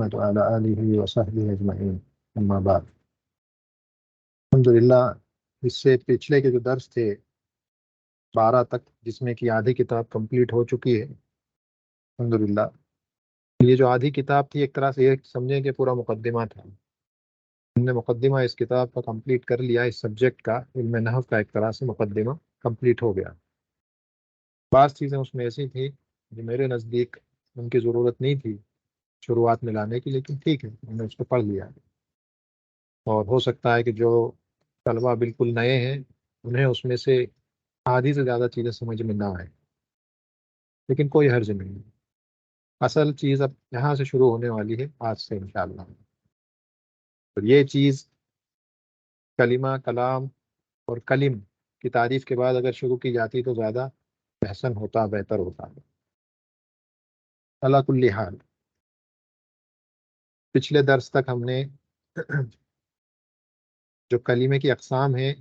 محمد وعلى آلہ وصحبہ اجمعین، اما بعد۔ الحمدللہ، اس سے پچھلے کے جو درس تھے 12 تک، جس میں کہ آدھی کتاب کمپلیٹ ہو چکی ہے الحمدللہ۔ یہ جو آدھی کتاب تھی ایک طرح سے یہ سمجھیں کہ پورا مقدمہ تھا۔ ہم نے مقدمہ اس کتاب کا کمپلیٹ کر لیا، اس سبجیکٹ کا، علم نحو کا ایک طرح سے مقدمہ کمپلیٹ ہو گیا۔ بعض چیزیں اس میں ایسی تھیں جو میرے نزدیک ان کی ضرورت نہیں تھی شروعات میں لانے کی، لیکن ٹھیک ہے، ہم نے اس کو پڑھ لیا۔ اور ہو سکتا ہے کہ جو طلبہ بالکل نئے ہیں انہیں اس میں سے آدھی سے زیادہ چیزیں سمجھ میں نہ آئے، لیکن کوئی حرج نہیں۔ اصل چیز اب یہاں سے شروع ہونے والی ہے آج سے انشاءاللہ۔ تو یہ چیز کلمہ، کلام اور کلم کی تعریف کے بعد اگر شروع کی جاتی تو زیادہ احسن ہوتا، بہتر ہوتا۔ علی کل حال، پچھلے درس تک ہم نے جو کلمے کی اقسام ہیں،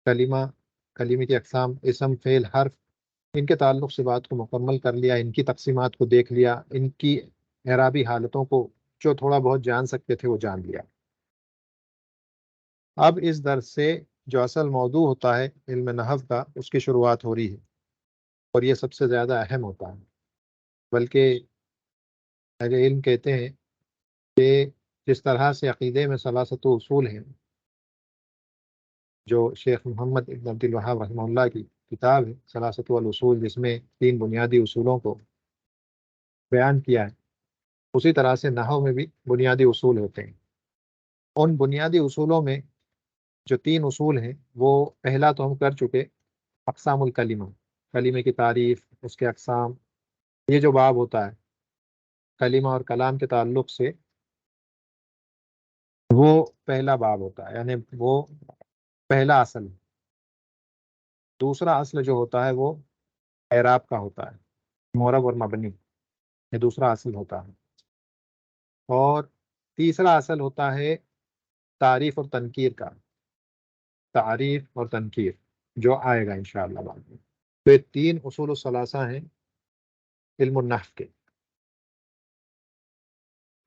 کلمے کی اقسام، اسم، فعل، حرف، ان کے تعلق سے بات کو مکمل کر لیا، ان کی تقسیمات کو دیکھ لیا، ان کی اعرابی حالتوں کو جو تھوڑا بہت جان سکتے تھے وہ جان لیا۔ اب اس درس سے جو اصل موضوع ہوتا ہے علم نحو کا، اس کی شروعات ہو رہی ہے، اور یہ سب سے زیادہ اہم ہوتا ہے۔ بلکہ اہل علم کہتے ہیں کہ جس طرح سے عقیدے میں ثلاثت اصول ہیں، جو شیخ محمد ابن عبد الوہاب رحمہ اللہ کی کتاب ہے ثلاثت الاصول، جس میں 3 بنیادی اصولوں کو بیان کیا ہے، اسی طرح سے نحو میں بھی بنیادی اصول ہوتے ہیں۔ ان بنیادی اصولوں میں جو 3 اصول ہیں، وہ پہلا تو ہم کر چکے، اقسام الکلمہ، کلمے کی تعریف، اس کے اقسام۔ یہ جو باب ہوتا ہے کلمہ اور کلام کے تعلق سے، وہ پہلا باب ہوتا ہے، یعنی وہ پہلا اصل ہے۔ دوسرا اصل جو ہوتا ہے وہ اعراب کا ہوتا ہے، معرب اور مبنی، یہ دوسرا اصل ہوتا ہے۔ اور تیسرا اصل ہوتا ہے تعریف اور تنکیر کا، تعریف اور تنکیر، جو آئے گا انشاءاللہ بعد میں۔ تو یہ 3 اصول الثلاثہ ہیں علم النحو کے،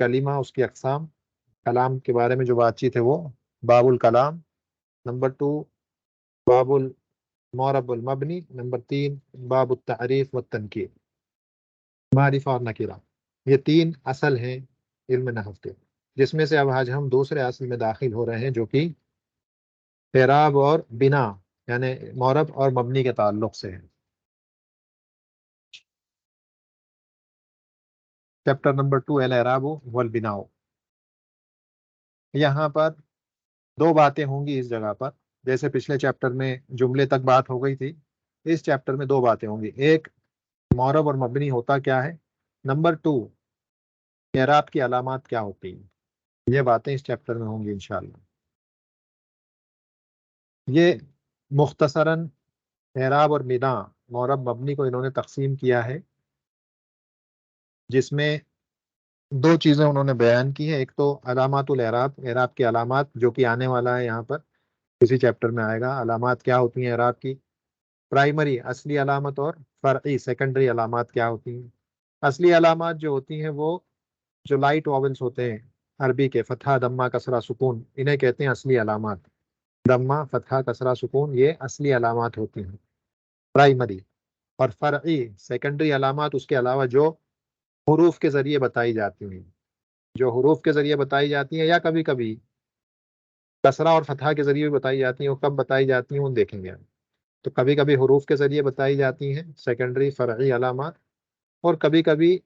کلمہ، اس کی اقسام، کلام کے بارے میں جو بات چیت ہے وہ باب الکلام، نمبر 2 باب المعرب المبنی، نمبر 3 باب التعریف والتنکیر، معرفہ اور نکرہ۔ یہ 3 اصل ہیں علم نحو کے، جس میں سے اب آج ہم دوسرے اصل میں داخل ہو رہے ہیں، جو کہ اعراب اور بنا، یعنی معرب اور مبنی کے تعلق سے ہے۔ Chapter number 2 الاعراب والبناء۔ یہاں پر 2 باتیں ہوں گی اس جگہ پر، جیسے پچھلے چیپٹر میں جملے تک بات ہو گئی تھی، اس چیپٹر میں 2 باتیں ہوں گی۔ ایک، معرب اور مبنی ہوتا کیا ہے، نمبر 2 اعراب کی علامات کیا ہوتی ہیں۔ یہ باتیں اس چیپٹر میں ہوں گی انشاءاللہ۔ یہ مختصراً اعراب اور بنا، معرب مبنی کو انہوں نے تقسیم کیا ہے، جس میں 2 چیزیں انہوں نے بیان کی ہیں۔ ایک تو علامات الاعراب، اعراب کی علامات، جو کہ آنے والا ہے یہاں پر اسی چیپٹر میں آئے گا۔ علامات کیا ہوتی ہیں اعراب کی، پرائمری اصلی علامت اور فرعی سیکنڈری علامات کیا ہوتی ہیں۔ اصلی علامات جو ہوتی ہیں وہ جو لائٹ واولز ہوتے ہیں عربی کے، فتحہ، دمہ، کسرہ، سکون، انہیں کہتے ہیں اصلی علامات۔ دمہ، فتحہ، کسرہ، سکون، یہ اصلی علامات ہوتی ہیں پرائمری۔ اور فرعی سیکنڈری علامات اس کے علاوہ جو حروف کے ذریعے بتائی جاتی ہیں، جو حروف کے ذریعے بتائی جاتی ہیں، یا کبھی کبھی کسرہ اور فتحہ کے ذریعے بھی بتائی جاتی ہیں، وہ کب بتائی جاتی ہیں وہ دیکھیں گے۔ تو کبھی کبھی حروف کے ذریعے بتائی جاتی ہیں سیکنڈری فرعی علامات، اور کبھی کبھی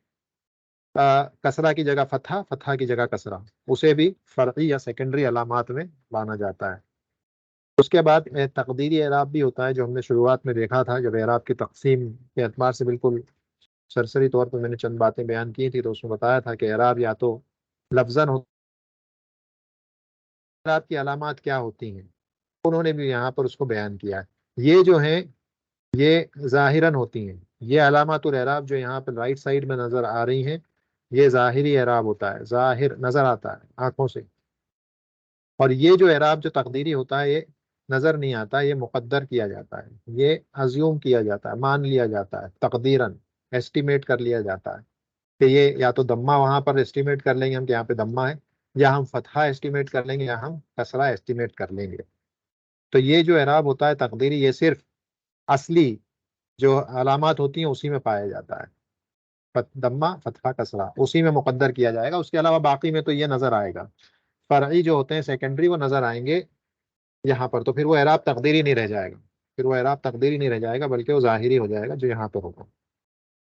کسرہ کی جگہ فتحہ، فتحہ کی جگہ کسرہ، اسے بھی فرعی یا سیکنڈری علامات میں مانا جاتا ہے۔ اس کے بعد تقدیری اعراب بھی ہوتا ہے، جو ہم نے شروعات میں دیکھا تھا جب اعراب کی تقسیم کے اعتبار سے بالکل سرسری طور پر میں نے چند باتیں بیان کی تھی، تو اس میں بتایا تھا کہ اعراب یا تو لفظاً ہوتا ہے، اعراب کی علامات کیا ہوتی ہیں انہوں نے بھی یہاں پر اس کو بیان کیا ہے۔ یہ جو ہیں یہ ظاہراً ہوتی ہیں، یہ علامات الاعراب جو یہاں پر رائٹ سائڈ میں نظر آ رہی ہیں، یہ ظاہری اعراب ہوتا ہے، ظاہر نظر آتا ہے آنکھوں سے۔ اور یہ جو اعراب جو تقدیری ہوتا ہے، یہ نظر نہیں آتا، یہ مقدر کیا جاتا ہے، یہ ازیوم کیا جاتا ہے، مان لیا جاتا ہے، تقدیراً ایسٹیمیٹ کر لیا جاتا ہے۔ کہ یہ یا تو دمہ وہاں پر اسٹیمیٹ کر لیں گے ہم کہ یہاں پہ دمہ ہے، یا ہم فتحہ اسٹیمیٹ کر لیں گے، یا ہم کسرہ اسٹیمیٹ کر لیں گے. تو یہ جو اعراب ہوتا ہے تقدیری، یہ صرف اصلی جو علامات ہوتی ہیں اسی میں پایا جاتا ہے. دمہ فتحہ کسرہ اسی میں مقدر کیا جائے گا، اس کے علاوہ باقی میں تو یہ نظر آئے گا. فرعی جو ہوتے ہیں سیکنڈری وہ نظر آئیں گے یہاں پر، تو پھر وہ اعراب تقدیری نہیں رہ جائے گا، پھر وہ اعراب تقدیری نہیں رہ جائے گا بلکہ وہ ظاہری ہو جائے گا جو یہاں پہ ہوگا.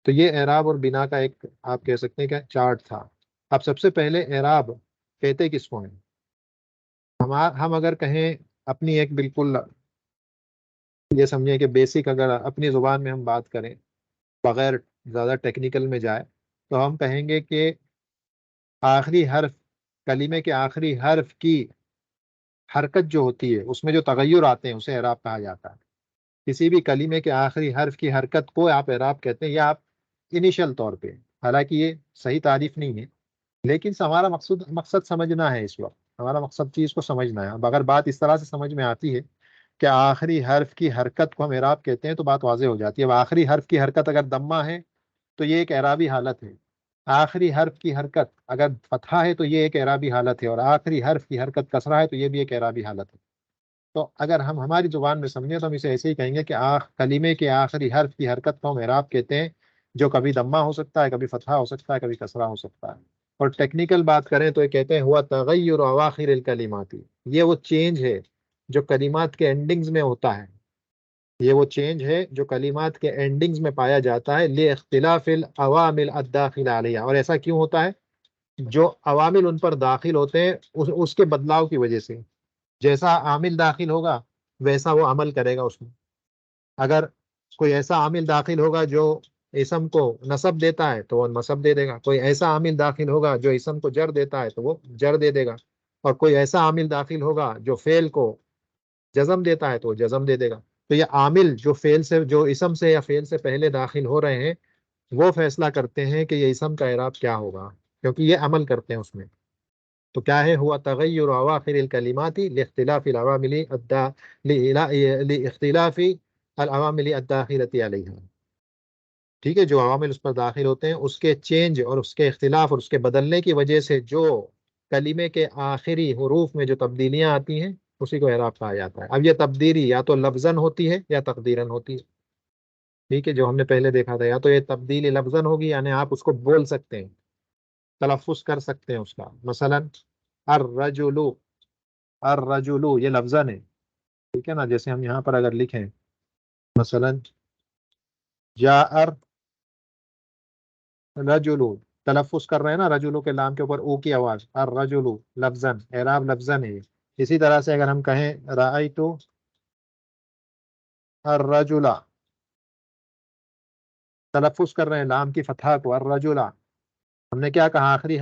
تو یہ اعراب اور بنا کا ایک آپ کہہ سکتے ہیں کہ چارٹ تھا. اب سب سے پہلے اعراب کہتے کس کو ہیں؟ ہم اگر کہیں اپنی ایک بالکل یہ سمجھیں کہ بیسک اگر اپنی زبان میں ہم بات کریں بغیر زیادہ ٹیکنیکل میں جائے، تو ہم کہیں گے کہ آخری حرف، کلمے کے آخری حرف کی حرکت جو ہوتی ہے اس میں جو تغیر آتے ہیں اسے اعراب کہا جاتا ہے. کسی بھی کلمے کے آخری حرف کی حرکت کو آپ اعراب کہتے ہیں، یا آپ انیشل طور پہ، حالانکہ یہ صحیح تعریف نہیں ہے، لیکن ہمارا مقصد سمجھنا ہے. اس وقت ہمارا مقصد چیز کو سمجھنا ہے. اب اگر بات اس طرح سے سمجھ میں آتی ہے کہ آخری حرف کی حرکت کو ہم اعراب کہتے ہیں تو بات واضح ہو جاتی ہے. اب آخری حرف کی حرکت اگر دمہ ہے تو یہ ایک اعرابی حالت ہے، آخری حرف کی حرکت اگر فتحہ ہے تو یہ ایک اعرابی حالت ہے، اور آخری حرف کی حرکت کسرہ ہے تو یہ بھی ایک اعرابی حالت ہے. تو اگر ہم ہماری زبان میں سمجھیں تو ہم اسے ایسے ہی کہیں گے کہ کلمے کے آخری حرف کی حرکت کو ہم اعراب کہتے ہیں، جو کبھی دمہ ہو سکتا ہے، کبھی فتحہ ہو سکتا ہے، کبھی کسرہ ہو سکتا ہے. اور ٹیکنیکل بات کریں تو یہ کہتے ہیں ہوا تغیر اواخر الکلمات، یہ وہ چینج ہے جو کلمات کے اینڈنگز میں ہوتا ہے، یہ وہ چینج ہے جو کلمات کے اینڈنگز میں پایا جاتا ہے، لاختلاف العوامل الداخل علیہ. اور ایسا کیوں ہوتا ہے؟ جو عوامل ان پر داخل ہوتے ہیں اس کے بدلاؤ کی وجہ سے. جیسا عامل داخل ہوگا ویسا وہ عمل کرے گا اس میں. اگر کوئی ایسا عامل داخل ہوگا جو اسم کو نصب دیتا ہے تو وہ نصب دے دے گا، کوئی ایسا عامل داخل ہوگا جو اسم کو جر دیتا ہے تو وہ جر دے دے گا، اور کوئی ایسا عامل داخل ہوگا جو فعل کو جزم دیتا ہے تو وہ جزم دے دے گا. تو یہ عامل جو فعل سے، جو اسم سے یا فعل سے پہلے داخل ہو رہے ہیں، وہ فیصلہ کرتے ہیں کہ یہ اسم کا اعراب کیا ہوگا، کیونکہ یہ عمل کرتے ہیں اس میں. تو کیا ہے؟ ہوا تغیر اواخر الکلمات لاختلاف العوامل لاختلاف العوامل الداخلۃ علیہا. ٹھیک ہے، جو عوامل اس پر داخل ہوتے ہیں اس کے چینج اور اس کے اختلاف اور اس کے بدلنے کی وجہ سے جو کلمے کے آخری حروف میں جو تبدیلیاں آتی ہیں اسی کو اعراب کہا جاتا ہے. اب یہ تبدیلی یا تو لفظاً ہوتی ہے یا تقدیراً ہوتی ہے. ٹھیک ہے، جو ہم نے پہلے دیکھا تھا، یا تو یہ تبدیلی لفظاً ہوگی یعنی آپ اس کو بول سکتے ہیں، تلفظ کر سکتے ہیں اس کا. مثلا الرجل، الرجل یہ لفظاً ہے، ٹھیک ہے نا. جیسے ہم یہاں پر اگر لکھیں مثلا جاء الرجل، تلفظ کر رہے ہیں نا رجلو کے لام کے اوپر او کی آواز، الرجل لفظاً، اعراب لفظاً ہے. اسی طرح سے اگر ہم کہیں رأیت الرجل، تلفظ کر رہے ہیں لام کی فتحہ کو، الرجل. ہم نے کیا کہا؟ آخری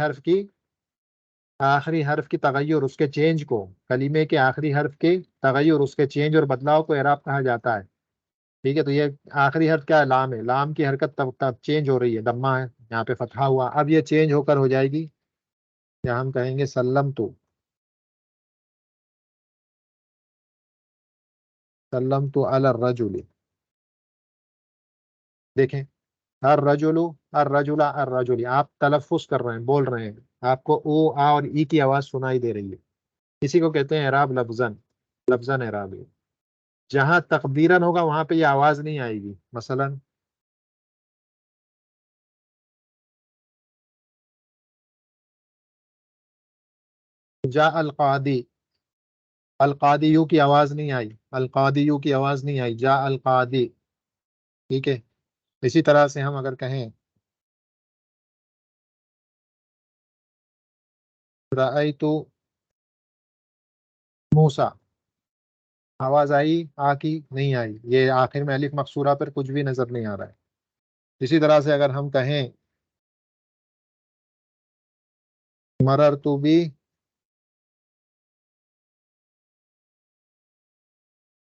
حرف کی تغیر، اس کے چینج کو، کلمے کے آخری حرف کے تغیر، اس کے چینج اور بدلاؤ کو اعراب کہا جاتا ہے. ٹھیک ہے، تو یہ آخری حرف کیا ہے؟ لام ہے. لام کی حرکت تب چینج ہو رہی ہے، دمہ ہے، یہاں پہ فتحہ ہوا. اب یہ چینج ہو کر ہو جائے گی، یا ہم کہیں گے سلمت علی الرجل. دیکھیں الرجل، الرجل، الرجل، آپ تلفظ کر رہے ہیں، بول رہے ہیں، آپ کو او آ اور ای کی آواز سنائی دے رہی ہے. اسی کو کہتے ہیں اعراب لفظاً، لفظاً اعراب ہے. جہاں تقدیراً ہوگا وہاں پہ یہ آواز نہیں آئے گی. مثلا جاء القاضی، القاضی یو کی آواز نہیں آئی، القاضی یو کی آواز نہیں آئی، جاء القاضی. ٹھیک ہے. اسی طرح سے ہم اگر کہیں رأیت موسیٰ، آواز آئی آ کی؟ نہیں آئی، یہ آخر میں الف مقصورہ پر کچھ بھی نظر نہیں آ رہا ہے. اسی طرح سے اگر ہم کہیں مررت بی،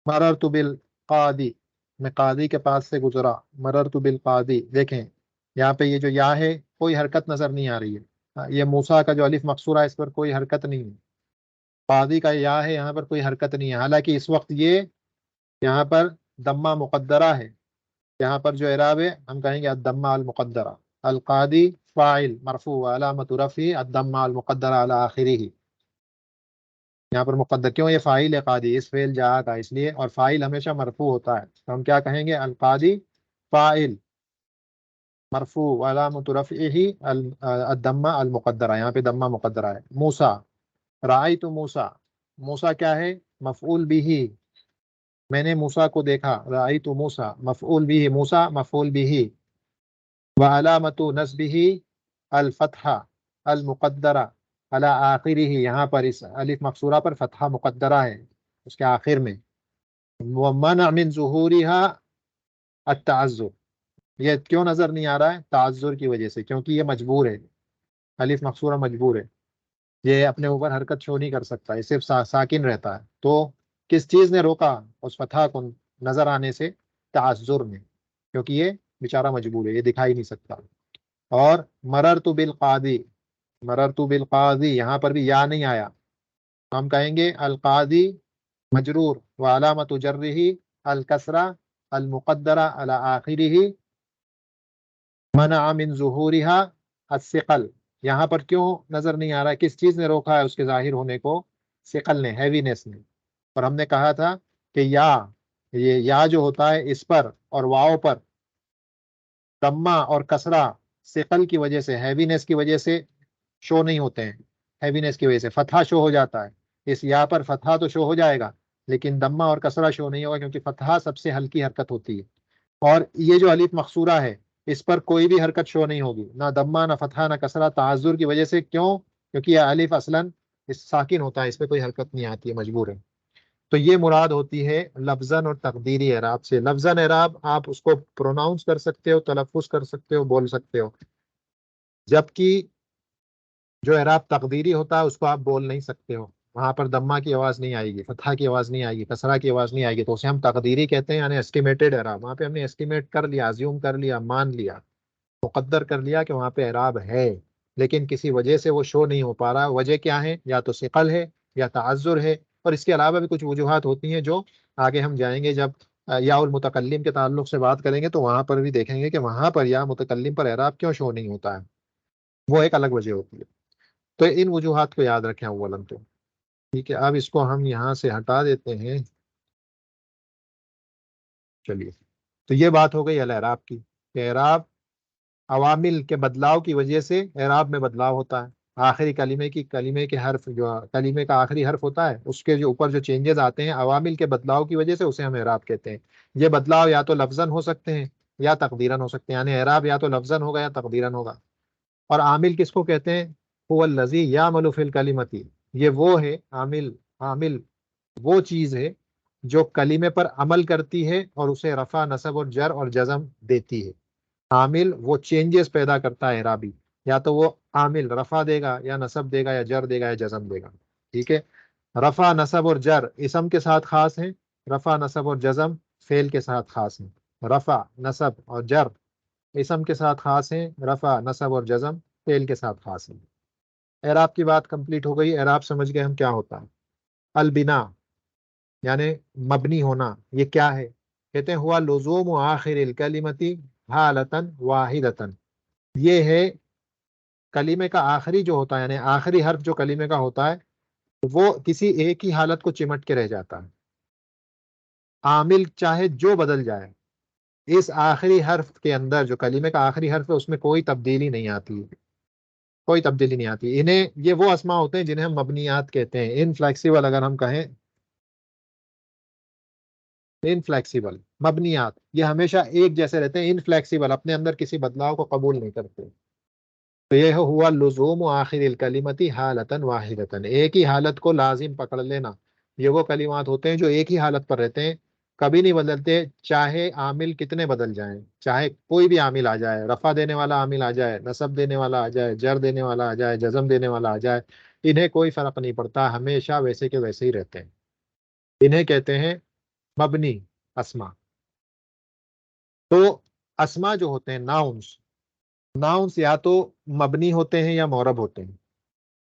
مررت بالقاضی، میں قاضی کے پاس سے گزرا، مررت بالقاضی. دیکھیں یہاں پہ یہ جو یا ہے کوئی حرکت نظر نہیں آ رہی ہے، یہ موسیٰ کا جو الف مقصورہ ہے اس پر کوئی حرکت نہیں ہے. قاضی کا یا ہے یہاں پر کوئی حرکت نہیں ہے، حالانکہ اس وقت یہ یہاں پر دمہ مقدرہ ہے. یہاں پر جو اعراب ہے ہم کہیں گے الدمہ المقدرہ. القاضی فاعل مرفوع علامت رفعه الضمہ المقدرہ علی آخرہ. یہاں پر مقدر کیوں؟ یہ فاعل ہے قاضی، اس فعل جا کا اس لیے، اور فاعل ہمیشہ مرفوع ہوتا ہے، تو ہم کیا کہیں گے؟ القاضی فاعل مرفوع علامت رفعه الضمہ المقدرہ، یہاں پہ ضمہ مقدرہ ہے. موسیٰ رأیت موسیٰ، موسیٰ کیا ہے؟ مفعول بھی، میں نے موسیٰ کو دیکھا. رأیت موسیٰ مفعول بھی، موسیٰ مفعول بھی. وعلامت نصبہ الفتحہ المقدرہ علی آخرہ، یہاں پر اس الف مقصورہ پر فتحہ مقدرہ ہے اس کے آخر میں. ومنع من ظہورها التعذر، یہ کیوں نظر نہیں آ رہا ہے؟ تعذر کی وجہ سے، کیونکہ یہ مجبور ہے، الف مقصورہ مجبور ہے، یہ اپنے اوپر حرکت شو نہیں کر سکتا، یہ صرف ساکن رہتا ہے. تو کس چیز نے روکا اس فتح کو نظر آنے سے؟ تعذر نے، کیونکہ یہ بیچارہ مجبور ہے، یہ دکھائی نہیں سکتا. اور مررت بالقاضی، مررت بالقاضی یہاں پر بھی یا نہیں آیا، ہم کہیں گے القاضی مجرور وعلامت جرہ الکسرہ المقدرہ علی آخرہ منع من ظہورها الثقل. یہاں پر کیوں نظر نہیں آ رہا ہے؟ کس چیز نے روکا ہے اس کے ظاہر ہونے کو؟ ثقل نے، ہیوینس نے. اور ہم نے کہا تھا کہ یہ یا جو ہوتا ہے اس پر اور واؤ پر ضمہ اور کسرہ ثقل کی وجہ سے، ہیوینس کی وجہ سے شو نہیں ہوتے ہیں. ہیوینس کی وجہ سے فتحہ شو ہو جاتا ہے، اس یا پر فتحہ تو شو ہو جائے گا لیکن ضمہ اور کسرہ شو نہیں ہوگا، کیونکہ فتحہ سب سے ہلکی حرکت ہوتی ہے. اور یہ جو الف مقصورہ ہے اس پر کوئی بھی حرکت شو نہیں ہوگی، نہ ضمہ نہ فتحہ نہ کسرہ، تعذر کی وجہ سے. کیوں؟ کیونکہ یہ الف اصلاً ساکن ہوتا ہے، اس پہ کوئی حرکت نہیں آتی ہے، مجبور ہے. تو یہ مراد ہوتی ہے لفظاً اور تقدیری اعراب سے. لفظاً اعراب آپ اس کو پروناؤنس کر سکتے ہو، تلفظ کر سکتے ہو، بول سکتے ہو، جبکہ جو اعراب تقدیری ہوتا ہے اس کو آپ بول نہیں سکتے ہو. وہاں پر ضمہ کی آواز نہیں آئے گی، فتحہ کی آواز نہیں آئے گی، کسرہ کی آواز نہیں آئے گی، تو اسے ہم تقدیری کہتے ہیں، یعنی ایسٹیمیٹڈ اعراب. وہاں پہ ہم نے ایسٹیمیٹ کر لیا، ازیوم کر لیا، مان لیا، مقدر کر لیا کہ وہاں پہ اعراب ہے، لیکن کسی وجہ سے وہ شو نہیں ہو پا رہا. وجہ کیا ہے؟ یا تو ثقل ہے یا تعذر ہے، اور اس کے علاوہ بھی کچھ وجوہات ہوتی ہیں جو آگے ہم جائیں گے جب یا المتکلم کے تعلق سے بات کریں گے تو وہاں پر بھی دیکھیں گے کہ وہاں پر یا متکلم پر اعراب کیوں شو نہیں ہوتا ہے، وہ ایک الگ وجہ ہوتی ہے. تو ان وجوہات کو یاد رکھیں اولاً تو. ٹھیک ہے، اب اس کو ہم یہاں سے ہٹا دیتے ہیں. چلیے، تو یہ بات ہو گئی الاعراب کی، کہ اعراب عوامل کے بدلاؤ کی وجہ سے اعراب میں بدلاؤ ہوتا ہے. آخری کلمے کے حرف، جو کلمے کا آخری حرف ہوتا ہے اس کے جو اوپر جو چینجز آتے ہیں عوامل کے بدلاؤ کی وجہ سے، اسے ہم اعراب کہتے ہیں. یہ بدلاؤ یا تو لفظاً ہو سکتے ہیں یا تقدیراً ہو سکتے ہیں، یعنی اعراب یا تو لفظاً ہوگا یا تقدیراً ہوگا. اور عامل کس کو کہتے ہیں؟ هو الذی یعمل فی الکلمۃ، یہ وہ ہے عامل. عامل وہ چیز ہے جو کلمے پر عمل کرتی ہے اور اسے رفع، نصب اور جر اور جزم دیتی ہے. عامل وہ چینجز پیدا کرتا ہے اعرابی، یا تو وہ عامل رفع دے گا یا نصب دے گا یا جر دے گا یا جزم دے گا. ٹھیک ہے، رفع، نصب اور جر اسم کے ساتھ خاص ہیں، رفع، نصب اور جزم فعل کے ساتھ خاص ہیں. رفع، نصب اور جر اسم کے ساتھ خاص ہیں، رفع، نصب اور جزم فعل کے ساتھ خاص ہیں. اعراب کی بات کمپلیٹ ہو گئی. اعراب سمجھ گئے ہم کیا ہوتا ہے. البنا یعنی مبنی ہونا، یہ کیا ہے؟ کہتے ہیں ہوا لزوم آخر الکلمۃ حالتاً واحدتاً، یہ ہے کلمے کا آخری جو ہوتا ہے، یعنی آخری حرف جو کلمے کا ہوتا ہے وہ کسی ایک ہی حالت کو چمٹ کے رہ جاتا ہے. عامل چاہے جو بدل جائے، اس آخری حرف کے اندر جو کلمے کا آخری حرف ہے اس میں کوئی تبدیلی نہیں آتی ہے، کوئی تبدیلی نہیں آتی. انہیں یہ وہ اسما ہوتے ہیں جنہیں ہم مبنیات کہتے ہیں. انفلیکسیبل اگر ہم کہیں، انفلیکسیبل مبنیات یہ ہمیشہ ایک جیسے رہتے ہیں، انفلیکسیبل اپنے اندر کسی بدلاؤ کو قبول نہیں کرتے. تو یہ ہوا لزوم آخر الکلمۃ حالتاً واحدتاً، ایک ہی حالت کو لازم پکڑ لینا. یہ وہ کلمات ہوتے ہیں جو ایک ہی حالت پر رہتے ہیں، کبھی نہیں بدلتے، چاہے عامل کتنے بدل جائیں، چاہے کوئی بھی عامل آ جائے، رفع دینے والا عامل آ جائے، نصب دینے والا آ جائے، جر دینے والا آ جائے، جزم دینے والا آ جائے، انہیں کوئی فرق نہیں پڑتا، ہمیشہ ویسے کے ویسے ہی رہتے ہیں. انہیں کہتے ہیں مبنی اسما. تو اسما جو ہوتے ہیں ناؤنس، ناؤنس یا تو مبنی ہوتے ہیں یا معرب ہوتے ہیں.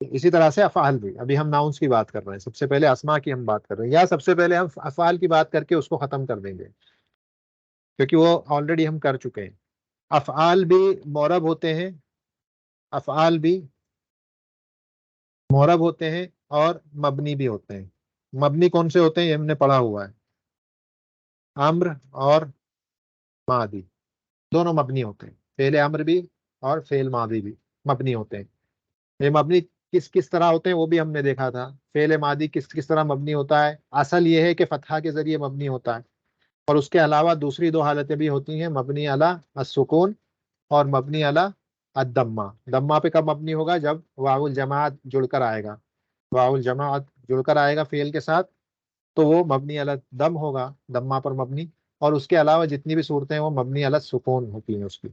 اسی طرح سے افعال بھی. ابھی ہم ناؤنس کی بات کر رہے ہیں، سب سے پہلے اسما کی ہم بات کر رہے ہیں، یا سب سے پہلے ہم افعال کی بات کر کے اس کو ختم کر دیں گے کیونکہ وہ آلریڈی ہم کر چکے ہیں. افعال بھی معرب ہوتے ہیں افعال بھی معرب ہوتے ہیں اور مبنی بھی ہوتے ہیں. مبنی کون سے ہوتے ہیں یہ ہم نے پڑھا ہوا ہے. امر اور ماضی دونوں مبنی ہوتے ہیں. فعل امر بھی اور فعل ماضی بھی مبنی ہوتے ہیں. یہ مبنی کس کس طرح ہوتے ہیں وہ بھی ہم نے دیکھا تھا. فعل ماضی کس کس طرح مبنی ہوتا ہے. اصل یہ ہے کہ فتحہ کے ذریعے مبنی ہوتا ہے، اور اس کے علاوہ دوسری دو حالتیں بھی ہوتی ہیں، مبنی علی السکون اور مبنی علی الدمہ. دمہ پہ کب مبنی ہوگا؟ جب واو الجماعت جڑ کر آئے گا. واو الجماعت جڑ کر آئے گا فعل کے ساتھ تو وہ مبنی علی دم ہوگا، دمہ پر مبنی. اور اس کے علاوہ جتنی بھی صورتیں ہیں وہ مبنی علی السکون ہوتی ہیں اس کی.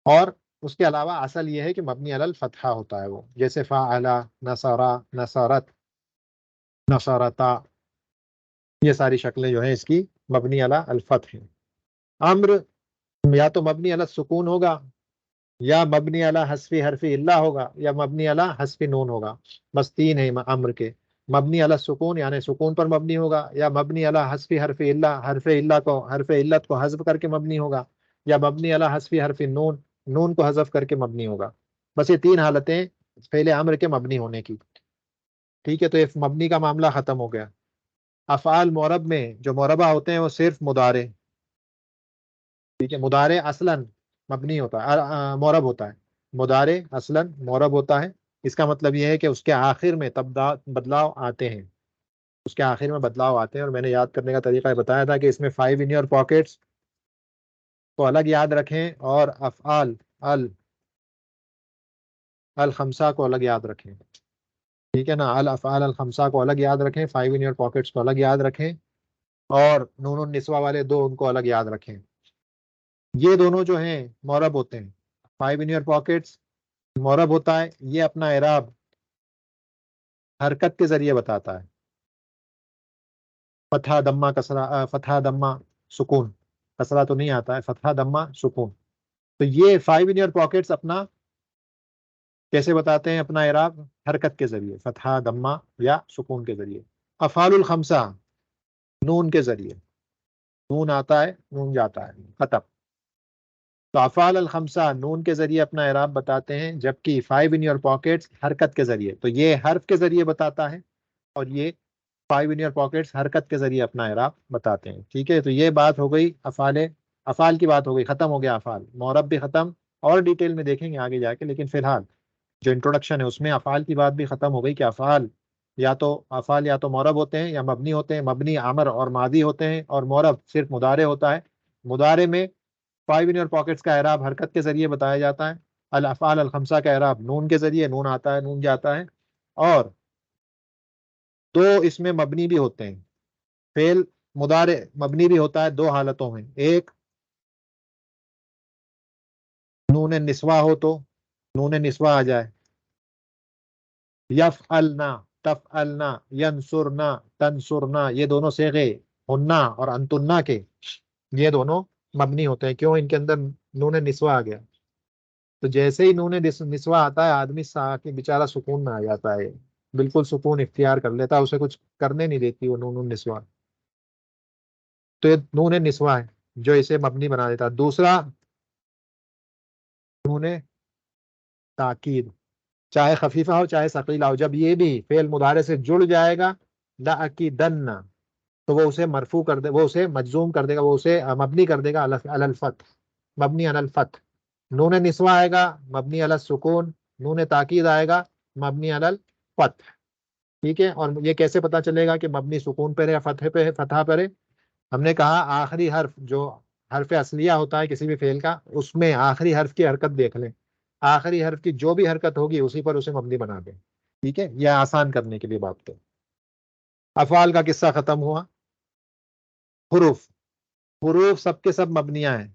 اور اس کے علاوہ اصل یہ ہے کہ مبنی علی الفتحہ ہوتا ہے وہ، جیسے فعل، نصرا، نصرت، نصرتا، یہ ساری شکلیں جو ہیں اس کی مبنی علی الفتح ہیں. امر یا تو مبنی علی السکون ہوگا، یا مبنی علی حذف حرف اللہ ہوگا، یا مبنی علی حذف نون ہوگا. بس تین ہیں امر کے. مبنی علی السکون یعنی سکون پر مبنی ہوگا، یا مبنی علی حذف حرف اللہ، حرف علت کو حذف کر کے مبنی ہوگا، یا مبنی علی حذف حرف نون، نون کو حذف کر کے مبنی ہوگا. بس یہ تین حالتیں فعل امر کے مبنی ہونے کی. ٹھیک ہے، تو یہ مبنی کا معاملہ ختم ہو گیا. افعال معرب میں جو مربع ہوتے ہیں وہ صرف مضارع. ٹھیک ہے، مضارع اصلاً مبنی ہوتا ہے، معرب ہوتا ہے. مضارع اصلاً معرب ہوتا ہے. اس کا مطلب یہ ہے کہ اس کے آخر میں بدلاؤ آتے ہیں. اس کے آخر میں بدلاؤ آتے ہیں. اور میں نے یاد کرنے کا طریقہ بتایا تھا کہ اس میں 5 in your pockets کو الگ یاد رکھیں اور افعال الخمسہ کو الگ یاد رکھیں. ٹھیک ہے نا، الافعال الخمسہ کو الگ یاد رکھیں، 5 in your pockets کو الگ یاد رکھیں، اور نون النسوہ والے دو ان کو الگ یاد رکھیں. یہ دونوں جو ہیں معرب ہوتے ہیں. 5 in your pockets معرب ہوتا ہے، یہ اپنا اعراب حرکت کے ذریعے بتاتا ہے. فتحہ دمہ کسرہ، فتحہ دمہ سکون، کسرہ تو نہیں آتا ہے، فتحہ دمہ سکون. تو یہ 5 in your pockets اپنا کیسے بتاتے ہیں اپنا اعراب؟ حرکت کے ذریعے، فتحہ دمہ یا سکون کے ذریعے. افعال الخمسہ نون کے ذریعے، نون آتا ہے نون جاتا ہے، ختم. تو افعال الخمسہ نون کے ذریعے اپنا اعراب بتاتے ہیں، جبکہ 5 in your pockets حرکت کے ذریعے. تو یہ حرف کے ذریعے بتاتا ہے، اور یہ 5 in your pockets حرکت کے ذریعے اپنا اعراب بتاتے ہیں. ٹھیک ہے، تو یہ بات ہو گئی افعال کی بات ہو گئی، ختم ہو گیا افعال. معرب بھی ختم، اور ڈیٹیل میں دیکھیں گے آگے جا کے، لیکن فی الحال جو انٹروڈکشن ہے اس میں افعال کی بات بھی ختم ہو گئی کہ افعال یا تو معرب ہوتے ہیں یا مبنی ہوتے ہیں. مبنی امر اور ماضی ہوتے ہیں، اور معرب صرف مضارع ہوتا ہے. مضارع میں 5 in your pockets کا اعراب حرکت کے ذریعے بتایا جاتا ہے. الافعال الخمسہ کا اعراب نون کے ذریعے، نون آتا ہے نون جاتا ہے. اور دو اس میں مبنی بھی ہوتے ہیں. فعل مضارع مبنی بھی ہوتا ہے دو حالتوں میں. ایک نون نسوہ ہو تو نون نسوہ آ جائے، یفعلنا، تفعلنا، ینصرنا، تنصرنا، یہ دونوں صیغے ہننا اور انتنا کے، یہ دونوں مبنی ہوتے ہیں. کیوں؟ ان کے اندر نون نسوہ آ گیا. تو جیسے ہی نون نسوہ آتا ہے آدمی کہ بےچارا سکون میں آ جاتا ہے، بالکل سکون اختیار کر لیتا ہے، اسے کچھ کرنے نہیں دیتی وہ نون نسوہ. تو یہ نون نسوہ ہے جو اسے مبنی بنا دیتا ہے. دوسرا نون تاکید، چاہے خفیفہ ہو چاہے ثقیلہ ہو، جب یہ بھی فعل مضارع سے جڑ جائے گا لأکیدن، تو وہ اسے مرفوع کر دے، وہ اسے مجزوم کر دے گا، وہ اسے مبنی کر دے گا علی الفتح، مبنی علی الفتح. نون نسوہ آئے گا مبنی علی السکون، نون تاکید آئے گا مبنی علی الفتح. ٹھیک ہے، اور یہ کیسے پتا چلے گا کہ مبنی سکون پر ہے یا فتح پہ ہے، فتح پر ہے؟ ہم نے کہا آخری حرف جو حرف اصلیہ ہوتا ہے کسی بھی فعل کا، اس میں آخری حرف کی حرکت دیکھ لیں. آخری حرف کی جو بھی حرکت ہوگی اسی پر اسے مبنی بنا دیں. ٹھیک ہے، یہ آسان کرنے کے لیے بات تو. افعال کا قصہ ختم ہوا. حروف، حروف سب کے سب مبنیاں ہیں،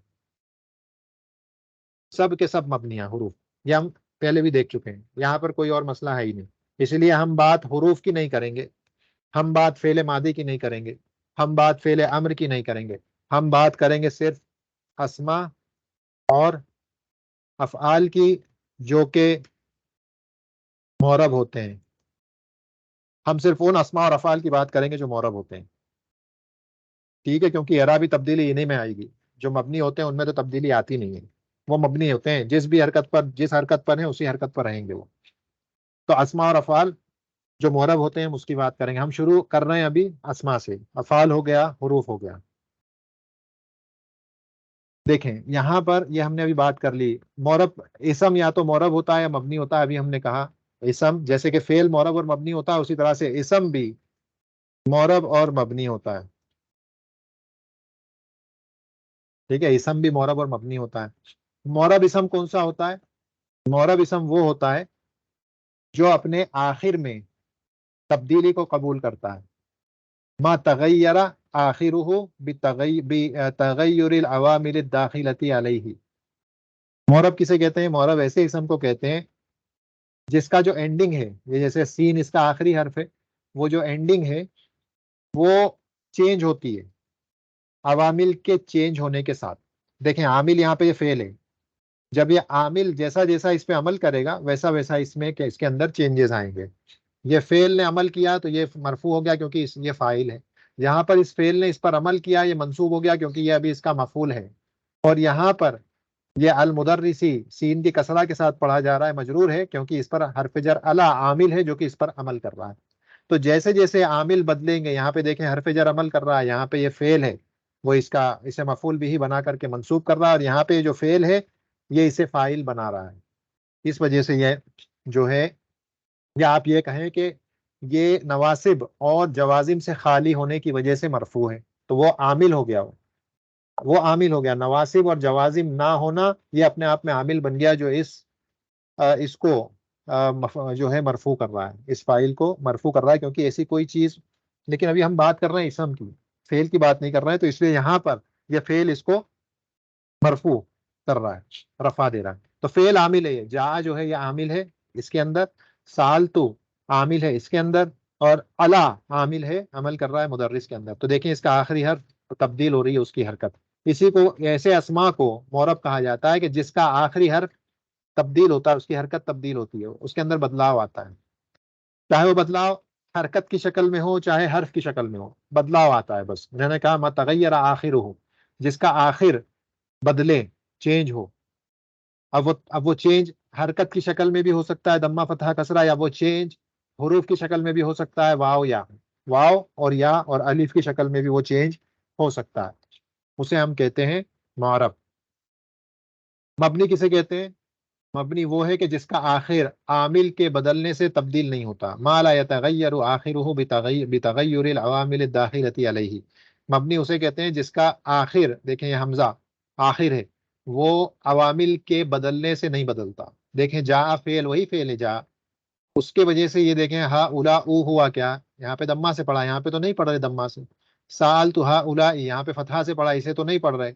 سب کے سب مبنیاں حروف. یہ ہم پہلے بھی دیکھ چکے ہیں، یہاں پر کوئی اور مسئلہ ہے ہی نہیں. اس لیے ہم بات حروف کی نہیں کریں گے، ہم بات فعل ماضی کی نہیں کریں گے، ہم بات فعل امر کی نہیں کریں گے. ہم بات کریں گے صرف اسما اور افعال کی جو کہ معرب ہوتے ہیں. ہم صرف ان اسما اور افعال کی بات کریں گے جو معرب ہوتے ہیں. ٹھیک ہے، کیونکہ اعرابی تبدیلی انہیں میں آئے گی، جو مبنی ہوتے ہیں ان میں تو تبدیلی آتی نہیں ہے. وہ مبنی ہوتے ہیں، جس حرکت پر ہیں اسی حرکت پر رہیں گے وہ. تو اسماء اور افعال جو معرب ہوتے ہیں اس کی بات کریں گے. ہم شروع کر رہے ہیں ابھی اسماء سے. افعال ہو گیا، حروف ہو گیا. دیکھیں یہاں پر یہ ہم نے ابھی بات کر لی. معرب اسم یا تو معرب ہوتا ہے یا مبنی ہوتا ہے. ابھی ہم نے کہا اسم جیسے کہ فعل معرب اور مبنی ہوتا ہے، اسی طرح سے اسم بھی معرب اور مبنی ہوتا ہے. ٹھیک ہے، اسم بھی معرب اور مبنی ہوتا ہے. معرب اسم کون سا ہوتا ہے؟ معرب اسم وہ ہوتا ہے جو اپنے آخر میں تبدیلی کو قبول کرتا ہے. ما تغیر آخرہ بتغیر العوامل الداخلة علیہ. معرب کسے کہتے ہیں؟ معرب ایسے اسم کو کہتے ہیں جس کا جو اینڈنگ ہے، یہ جیسے سین اس کا آخری حرف ہے، وہ جو اینڈنگ ہے وہ چینج ہوتی ہے عوامل کے چینج ہونے کے ساتھ. دیکھیں عامل یہاں پہ یہ فعل ہے. جب یہ عامل جیسا جیسا اس پہ عمل کرے گا ویسا ویسا اس میں کہ اس کے اندر چینجز آئیں گے. یہ فعل نے عمل کیا تو یہ مرفوع ہو گیا کیونکہ یہ فاعل ہے. یہاں پر اس فعل نے اس پر عمل کیا، یہ منصوب ہو گیا کیونکہ یہ ابھی اس کا مفعول ہے. اور یہاں پر یہ المدرسی سین کی کسرہ کے ساتھ پڑھا جا رہا ہے، مجرور ہے کیونکہ اس پر حرف جر الا عامل ہے جو کہ اس پر عمل کر رہا ہے. تو جیسے جیسے عامل بدلیں گے، یہاں پہ دیکھیں حرف جر عمل کر رہا ہے، یہاں پہ یہ فعل ہے وہ اسے مفعول بھی بنا کر کے منصوب کر رہا ہے، اور یہاں پہ جو فعل ہے یہ اسے فاعل بنا رہا ہے. اس وجہ سے یہ جو ہے، یا آپ یہ کہیں کہ یہ نواسب اور جوازم سے خالی ہونے کی وجہ سے مرفوع ہے، تو وہ عامل ہو گیا. وہ عامل ہو گیا. نواسب اور جوازم نہ ہونا یہ اپنے آپ میں عامل بن گیا جو اس کو جو ہے مرفوع کر رہا ہے، اس فاعل کو مرفوع کر رہا ہے. کیونکہ ایسی کوئی چیز، لیکن ابھی ہم بات کر رہے ہیں اسم کی، فعل کی بات نہیں کر رہے ہیں، تو اس لیے یہاں پر یہ فعل اس کو مرفوع کر رہا ہے، رفع دے رہا ہے. تو فعل عامل ہے. جا جو ہے یہ عامل ہے اس کے اندر، سال تو عامل ہے اس کے اندر، اور الا عامل ہے عمل کر رہا ہے مدرس کے اندر. تو دیکھیں اس کا آخری حرف تبدیل ہو رہی ہے اس کی حرکت. اسی کو ایسے اسماء کو معرب کہا جاتا ہے کہ جس کا آخری حرف تبدیل ہوتا ہے، اس کی حرکت تبدیل ہوتی ہے، اس کے اندر بدلاؤ آتا ہے. چاہے وہ بدلاؤ حرکت کی شکل میں ہو چاہے حرف کی شکل میں ہو، بدلاؤ آتا ہے. بس انہوں نے کہا ما تغیر آخر ہو، جس کا آخر بدلے، چینج ہو. اب وہ چینج حرکت کی شکل میں بھی ہو سکتا ہے، دمہ فتحہ کسرہ، یا وہ چینج حروف کی شکل میں بھی ہو سکتا ہے، واو اور یا اور الف کی شکل میں بھی وہ چینج ہو سکتا ہے. اسے ہم کہتے ہیں معرب. مبنی کسے کہتے ہیں؟ مبنی وہ ہے کہ جس کا آخر عامل کے بدلنے سے تبدیل نہیں ہوتا. ما لا يتغیر آخرہ بتغیر العوامل الداخلة علیہ. مبنی اسے کہتے ہیں جس کا آخر، دیکھیں یہ حمزہ آخر ہے، وہ عوامل کے بدلنے سے نہیں بدلتا. دیکھیں جا فعل وہی فعل ہے جا، اس کے وجہ سے یہ دیکھیں ہا اولا او ہوا کیا، یہاں پہ دمہ سے پڑھا، یہاں پہ تو نہیں پڑھ رہے دمہ سے. سال تو ہا اولا، یہاں پہ فتحہ سے پڑھا، اسے تو نہیں پڑھ رہے.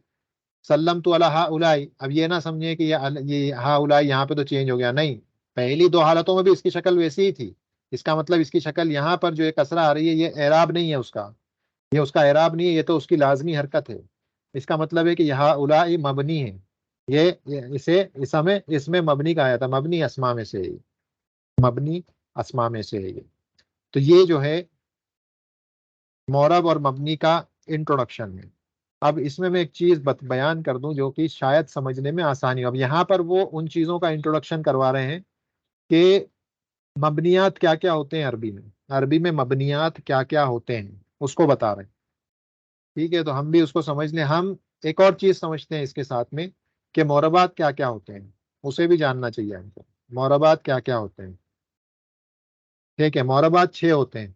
سلم تو اللہ اولائی، اب یہ نہ سمجھے کہ یہ ہا اولائی یہاں پہ تو چینج ہو گیا، نہیں. پہلی دو حالتوں میں بھی اس کی شکل ویسی ہی تھی. اس کا مطلب اس کی شکل یہاں پر جو ایک کسرہ آ رہی ہے یہ اعراب نہیں ہے اس کا، یہ اس کا اعراب نہیں ہے، یہ تو اس کی لازمی حرکت ہے. اس کا مطلب ہے کہ یہاں اولائی مبنی ہے. اسے اس میں مبنی کہا جاتا ہے، مبنی اسماء میں سے ہے، مبنی اسماء میں سے ہے یہ. تو یہ جو ہے معرب اور مبنی کا انٹروڈکشن ہے. اب اس میں ایک چیز بیان کر دوں جو کہ شاید سمجھنے میں آسانی ہو. اب یہاں پر وہ ان چیزوں کا انٹروڈکشن کروا رہے ہیں کہ مبنیات کیا کیا ہوتے ہیں عربی میں. عربی میں مبنیات کیا کیا ہوتے ہیں اس کو بتا رہے ہیں. ٹھیک ہے، تو ہم بھی اس کو سمجھ لیں. ہم ایک اور چیز سمجھتے ہیں اس کے ساتھ میں کہ معربات کیا کیا ہوتے ہیں، اسے بھی جاننا چاہیے ہم کو. معربات کیا کیا ہوتے ہیں؟ ٹھیک ہے، معربات 6 ہوتے ہیں.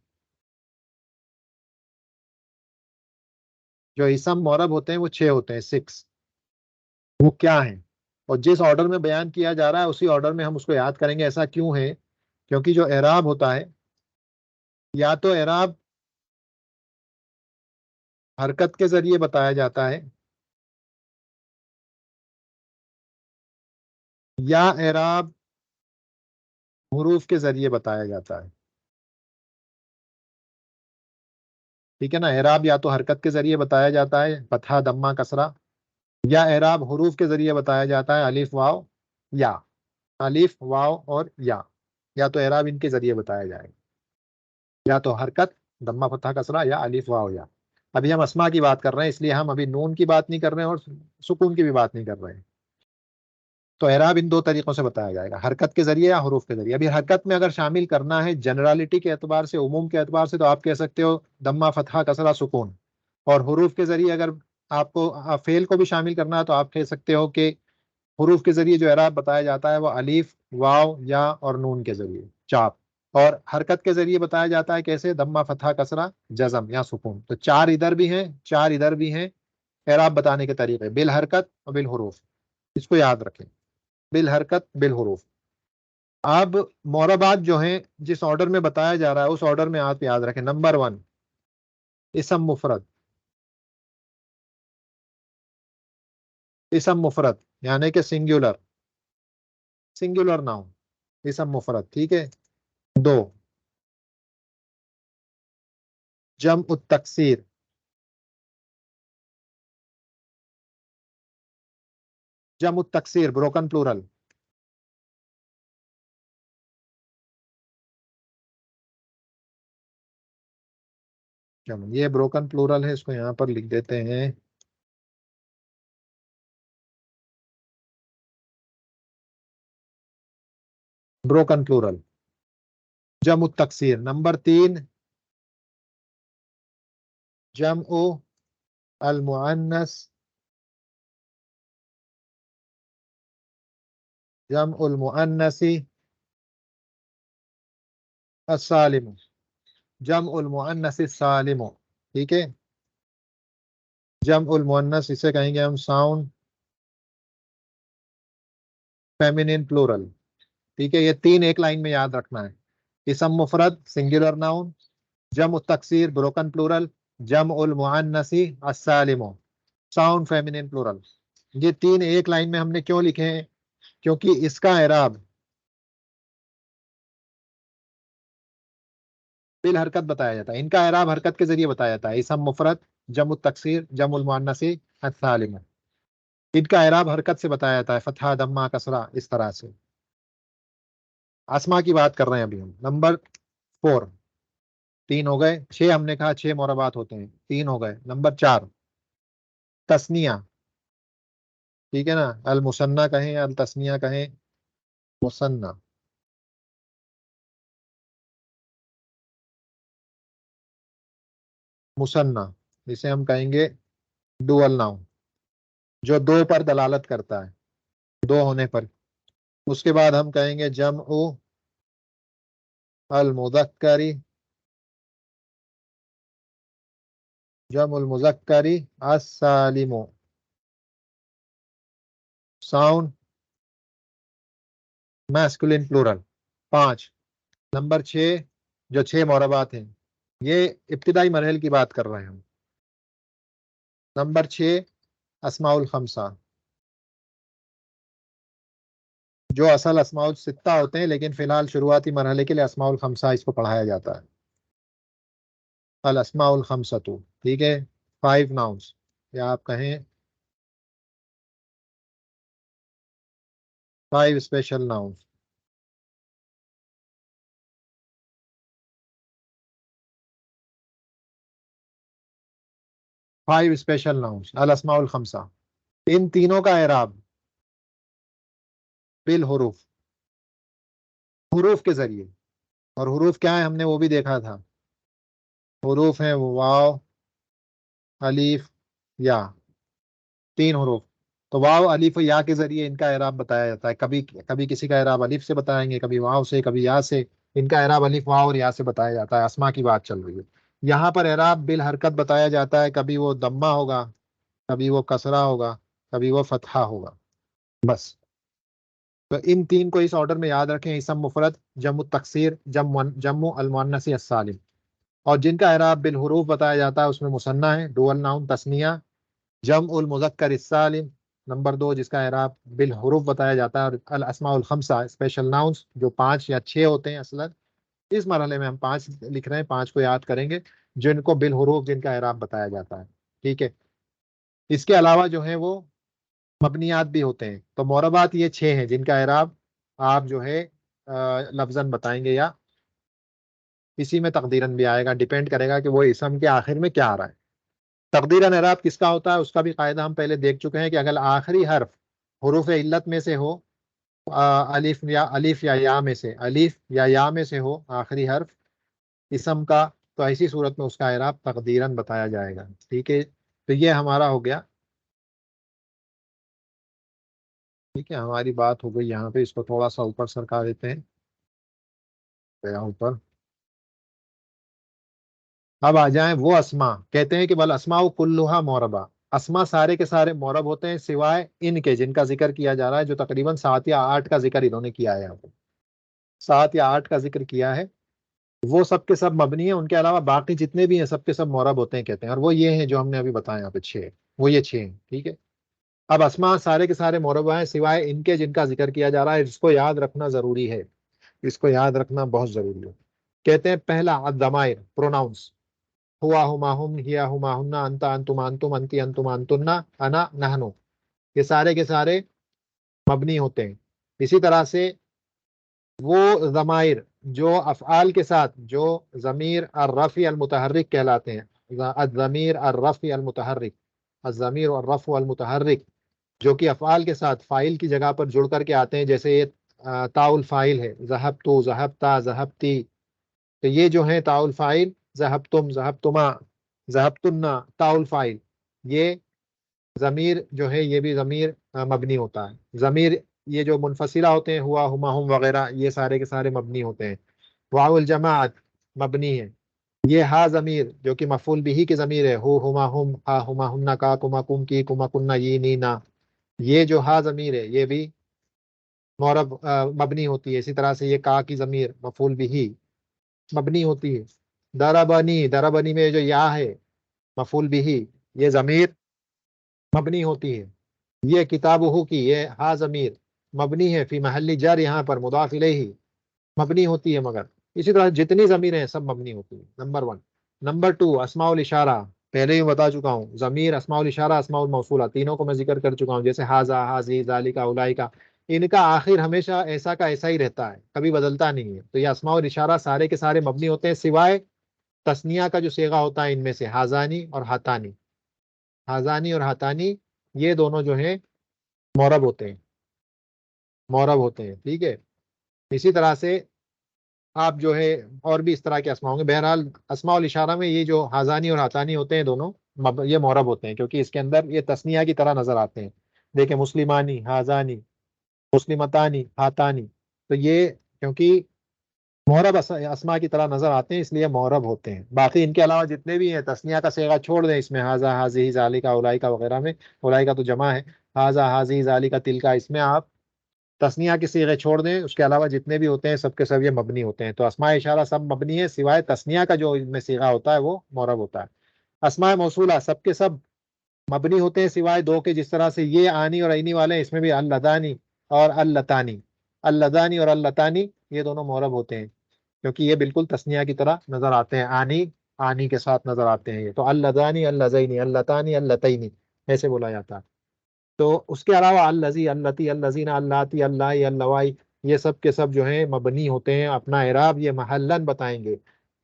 جو اسم معرب ہوتے ہیں وہ 6 ہوتے ہیں، 6. وہ کیا ہیں اور جس آرڈر میں بیان کیا جا رہا ہے اسی آرڈر میں ہم اس کو یاد کریں گے. ایسا کیوں ہے؟ کیونکہ جو اعراب ہوتا ہے، یا تو اعراب حرکت کے ذریعے بتایا جاتا ہے، یا اعراب حروف کے ذریعے بتایا جاتا ہے. ٹھیک ہے نا، اعراب یا تو حرکت کے ذریعے بتایا جاتا ہے، فتحہ دمہ کسرہ، یا اعراب حروف کے ذریعے بتایا جاتا ہے، الف واو یا. الف واو اور یا تو اعراب ان کے ذریعے بتایا جائے گا، یا تو حرکت دمہ فتحہ کسرہ، یا الف واو یا. ابھی ہم اسماء کی بات کر رہے ہیں، اس لیے ہم ابھی نون کی بات نہیں کر رہے ہیں اور سکون کی بھی بات نہیں کر رہے ہیں. تو اعراب ان دو طریقوں سے بتایا جائے گا، حرکت کے ذریعے یا حروف کے ذریعے. ابھی حرکت میں اگر شامل کرنا ہے جنرالٹی کے اعتبار سے، عموم کے اعتبار سے، تو آپ کہہ سکتے ہو دمہ، فتحہ، کسرہ، سکون. اور حروف کے ذریعے اگر آپ کو فعل کو بھی شامل کرنا ہے تو آپ کہہ سکتے ہو کہ حروف کے ذریعے جو اعراب بتایا جاتا ہے وہ الف، واو، یا اور نون کے ذریعے چاپ. اور حرکت کے ذریعے بتایا جاتا ہے کیسے؟ دمہ، فتحہ، کسرہ، جزم یا سکون. تو چار ادھر بھی ہیں، چار ادھر بھی ہیں. اعراب بتانے کے طریقے بالحرکت اور بالحروف، اس کو یاد رکھیں، بالحرکت بالحروف. اب موربات جو ہیں جس آرڈر میں بتایا جا رہا ہے اس آرڈر میں آپ یاد رکھیں. نمبر 1 اسم مفرد. اسم مفرد یعنی کہ سنگولر، سنگولر ناؤن، اسم مفرد. ٹھیک ہے. 2 جمع التکسیر. جمع التکسیر بروکن پلورل. یہ بروکن پلورل ہے، اس کو یہاں پر لکھ دیتے ہیں. بروکن پلورل، جمع التکسیر. نمبر 3 جمع المؤنث، جمع المؤنث السالم، جمع المؤنث السالم. ٹھیک ہے. جمع المؤنث اسے کہیں گے ہم ساؤنڈ فیمینین پلورل. ٹھیک ہے. یہ 3 ایک لائن میں یاد رکھنا ہے. اسم مفرد سنگولر ناؤن، جمع التکسیر بروکن پلورل، جمع المؤنث السالم ساؤنڈ فیمینین پلورل. یہ 3 ایک لائن میں ہم نے کیوں لکھے ہیں؟ کیونکہ اس کا اعراب بالحرکت بتایا جاتا ہے. ان کا اعراب حرکت کے ذریعے بتایا جاتا ہے. اسم مفرد، جمع التکسیر، جمع المؤنث السالم، ان کا اعراب حرکت سے بتایا جاتا ہے، فتحہ، دمہ، کسرہ، اس طرح سے. اسما کی بات کر رہے ہیں ابھی ہم. نمبر 4 3 ہو گئے. 6 ہم نے کہا 6 مربعات ہوتے ہیں، 3 ہو گئے. نمبر 4 تسنیہ. ٹھیک ہے نا. المثنیٰ کہیں یا التسنیہ کہیں، مثنیٰ. مثنیٰ جسے ہم کہیں گے ڈوئل ناؤن، جو 2 پر دلالت کرتا ہے، 2 ہونے پر. اس کے بعد ہم کہیں گے جمع المذکر، جمع المذکر السالم ساؤنڈ میسکولین پلورل. 5 نمبر 6 جو 6 مربعات ہیں، یہ ابتدائی مرحلے کی بات کر رہے ہیں ہم. نمبر 6 اسماء الخمسہ، جو اصل اسماء الستہ ہوتے ہیں لیکن فی الحال شروعاتی مرحلے کے لیے اسماء الخمسہ اس کو پڑھایا جاتا ہے. الاسماء الخمسہ. ٹھیک ہے. 5 ناؤنس، یا آپ کہیں 5 special nouns. Five special nouns الاسماء الخمسہ. ان تینوں کا اعراب بالحروف، حروف کے ذریعے. اور حروف کیا ہے ہم نے وہ بھی دیکھا تھا. حروف ہیں واو، الف، یا. 3 حروف. تو واو، الف و یا کے ذریعے ان کا اعراب بتایا جاتا ہے. کبھی کبھی کسی کا اعراب الف سے بتائیں گے، کبھی واو سے، کبھی یا سے. ان کا اعراب الف، واو اور یا سے بتایا جاتا ہے. اسما کی بات چل رہی ہے. یہاں پر اعراب بالحرکت بتایا جاتا ہے. کبھی وہ دمہ ہوگا، کبھی وہ کسرہ ہوگا، کبھی وہ فتحہ ہوگا. بس. تو ان 3 کو اس آرڈر میں یاد رکھیں. اسم مفرد، جمع التکسیر، جمع المؤنث السالم. اور جن کا اعراب بالحروف بتایا جاتا ہے اس میں مثنیٰ ہے، ڈوئل ناؤن، تثنیہ. جمع المذکر السالم نمبر 2 جس کا اعراب بالحروف بتایا جاتا ہے. اور الاسماء الخمسہ اسپیشل ناؤنس جو 5 یا 6 ہوتے ہیں. اصلا اس مرحلے میں ہم 5 لکھ رہے ہیں، 5 کو یاد کریں گے جن کو بالحروف جن کا اعراب بتایا جاتا ہے. ٹھیک ہے. اس کے علاوہ جو ہے وہ مبنیات بھی ہوتے ہیں. تو موربات یہ 6 ہیں جن کا اعراب آپ جو ہے لفظاً بتائیں گے، یا اسی میں تقدیراً بھی آئے گا. ڈیپینڈ کرے گا کہ وہ اسم کے آخر میں کیا آ رہا ہے. تقدیراً اعراب کس کا ہوتا ہے اس کا بھی قاعدہ ہم پہلے دیکھ چکے ہیں کہ اگر آخری حرف حروف علت میں سے ہو الف یا میں سے، الف یا میں سے ہو آخری حرف اسم کا، تو ایسی صورت میں اس کا اعراب تقدیراً بتایا جائے گا. ٹھیک ہے، تو یہ ہمارا ہو گیا. ٹھیک ہے، ہماری بات ہو گئی یہاں پہ. اس کو تھوڑا سا اوپر سرکا دیتے ہیں، یا اوپر. اب آ جائیں وہ اسما. کہتے ہیں کہ بل اسماء کلھا موربہ، اسما سارے کے سارے مورب ہوتے ہیں سوائے ان کے جن کا ذکر کیا جا رہا ہے، جو تقریباً 7 یا 8 کا ذکر انہوں نے کیا ہے یہاں پہ. 7 یا 8 کا ذکر کیا ہے، وہ سب کے سب مبنی ہیں. ان کے علاوہ باقی جتنے بھی ہیں سب کے سب مورب ہوتے ہیں کہتے ہیں، اور وہ یہ ہیں جو ہم نے ابھی بتایا یہاں پہ 6. وہ یہ 6 ہیں. ٹھیک ہے، اب اسما سارے کے سارے مورب ہیں سوائے ان کے جن کا ذکر کیا جا رہا ہے. اس کو یاد رکھنا ضروری ہے، اس کو یاد رکھنا بہت ضروری ہے. کہتے ہیں پہلا الضمائر پروناؤنس، ہوا ہما ہم، ہیا ہما ہننا، انتا انتم انتم، انتی انتم انتنا، انا نحنو، یہ سارے کے سارے مبنی ہوتے ہیں. اسی طرح سے وہ ضمائر جو افعال کے ساتھ، جو ضمیر الرفع المتحرک کہلاتے ہیں، الضمیر الرفع المتحرک، الضمیر الرفع المتحرک، جو کہ افعال کے ساتھ فاعل کی جگہ پر جڑ کر کے آتے ہیں. جیسے یہ تاء الفاعل ہے، ذہبتو، ذہبتا، ذہبتی. تو یہ جو ہیں تاء الفاعل، ذہبتم، ذہبتما، ذہبتنا، تاء الفاعل، یہ ضمیر جو ہے یہ بھی ضمیر مبنی ہوتا ہے. ضمیر یہ جو منفصلہ ہوتے ہیں، ہوا ہما ہم وغیرہ، یہ سارے کے سارے مبنی ہوتے ہیں. واو الجماعت مبنی ہے. یہ ہا ضمیر جو کہ مفعول بھی کی ضمیر ہے، ہو ہما ہم، ہا ہما ہننا، کا کما کم، کی کما کننا، یہ نی نا، یہ جو ہا ضمیر ہے یہ بھی مورب مبنی ہوتی ہے. اسی طرح سے یہ کا کی ضمیر مفعول بھی مبنی ہوتی ہے. دربنی، دربنی میں جو یا ہے مفعول بھی، یہ ضمیر مبنی ہوتی ہے. یہ کتابہ کی، یہ ہا ضمیر مبنی ہے فی محل جر، یہاں پر مضاف الیہ مبنی ہوتی ہے. مگر اسی طرح جتنی ضمیریں ہیں سب مبنی ہوتی ہیں. نمبر 1. نمبر 2 اسماء الاشارہ. پہلے ہی بتا چکا ہوں، ضمیر، اسماء الاشارہ، اسماء الموصولہ، تینوں کو میں ذکر کر چکا ہوں. جیسے ہاذا، ہاذی، ذالکا، اولئکا، ان کا آخر ہمیشہ ایسا کا ایسا ہی رہتا ہے، کبھی بدلتا نہیں ہے. تو یہ اسماء الاشارہ سارے کے سارے مبنی ہوتے ہیں سوائے تثنیہ کا جو صیغہ ہوتا ہے ان میں سے، ہاذانی اور ہاتانی. ہاذانی اور ہاتانی یہ دونوں جو ہیں مورب ہوتے ہیں، مورب ہوتے ہیں. ٹھیک ہے، اسی طرح سے آپ جو ہے اور بھی اس طرح کے اسماء ہوں گے. بہرحال اسماء الاشارہ میں یہ جو ہاذانی اور ہاتانی ہوتے ہیں دونوں یہ مورب ہوتے ہیں، کیونکہ اس کے اندر یہ تثنیہ کی طرح نظر آتے ہیں. دیکھیں مسلمانی، ہاذانی، مسلمتانی، ہاتانی، تو یہ کیونکہ مورب اسماء کی طرح نظر آتے ہیں اس لیے مورب ہوتے ہیں. باقی ان کے علاوہ جتنے بھی ہیں تثنیہ کا صیغہ چھوڑ دیں اس میں، ہاذا، ہاذی، ذالکا، اولئکا وغیرہ میں، اولئکا تو جمع ہے، ہاذا، ہاذی، ذالکا، تلکا، اس میں آپ تثنیہ کے صیغے چھوڑ دیں، اس کے علاوہ جتنے بھی ہوتے ہیں سب کے سب یہ مبنی ہوتے ہیں. تو اسماء اشارہ سب مبنی ہے سوائے تثنیہ کا جو ان میں صیغہ ہوتا ہے وہ مورب ہوتا ہے. اسماء موصولہ سب کے سب مبنی ہوتے ہیں سوائے 2 کے. جس طرح سے یہ آنی اور عینی والے ہیں، اس میں بھی اللذانی اور اللتانی، اللذانی اور اللتانی یہ دونوں مورب ہوتے ہیں کیونکہ یہ بالکل تثنیہ کی طرح نظر آتے ہیں، آنی آنی کے ساتھ نظر آتے ہیں. یہ تو اللذانی، اللذینی، اللتانی، اللتینی ایسے بولا جاتا ہے. تو اس کے علاوہ الذی، اللتی، الذین، اللاتی، اللہ، اللوائی، یہ سب کے سب جو ہیں مبنی ہوتے ہیں. اپنا اعراب یہ محلن بتائیں گے.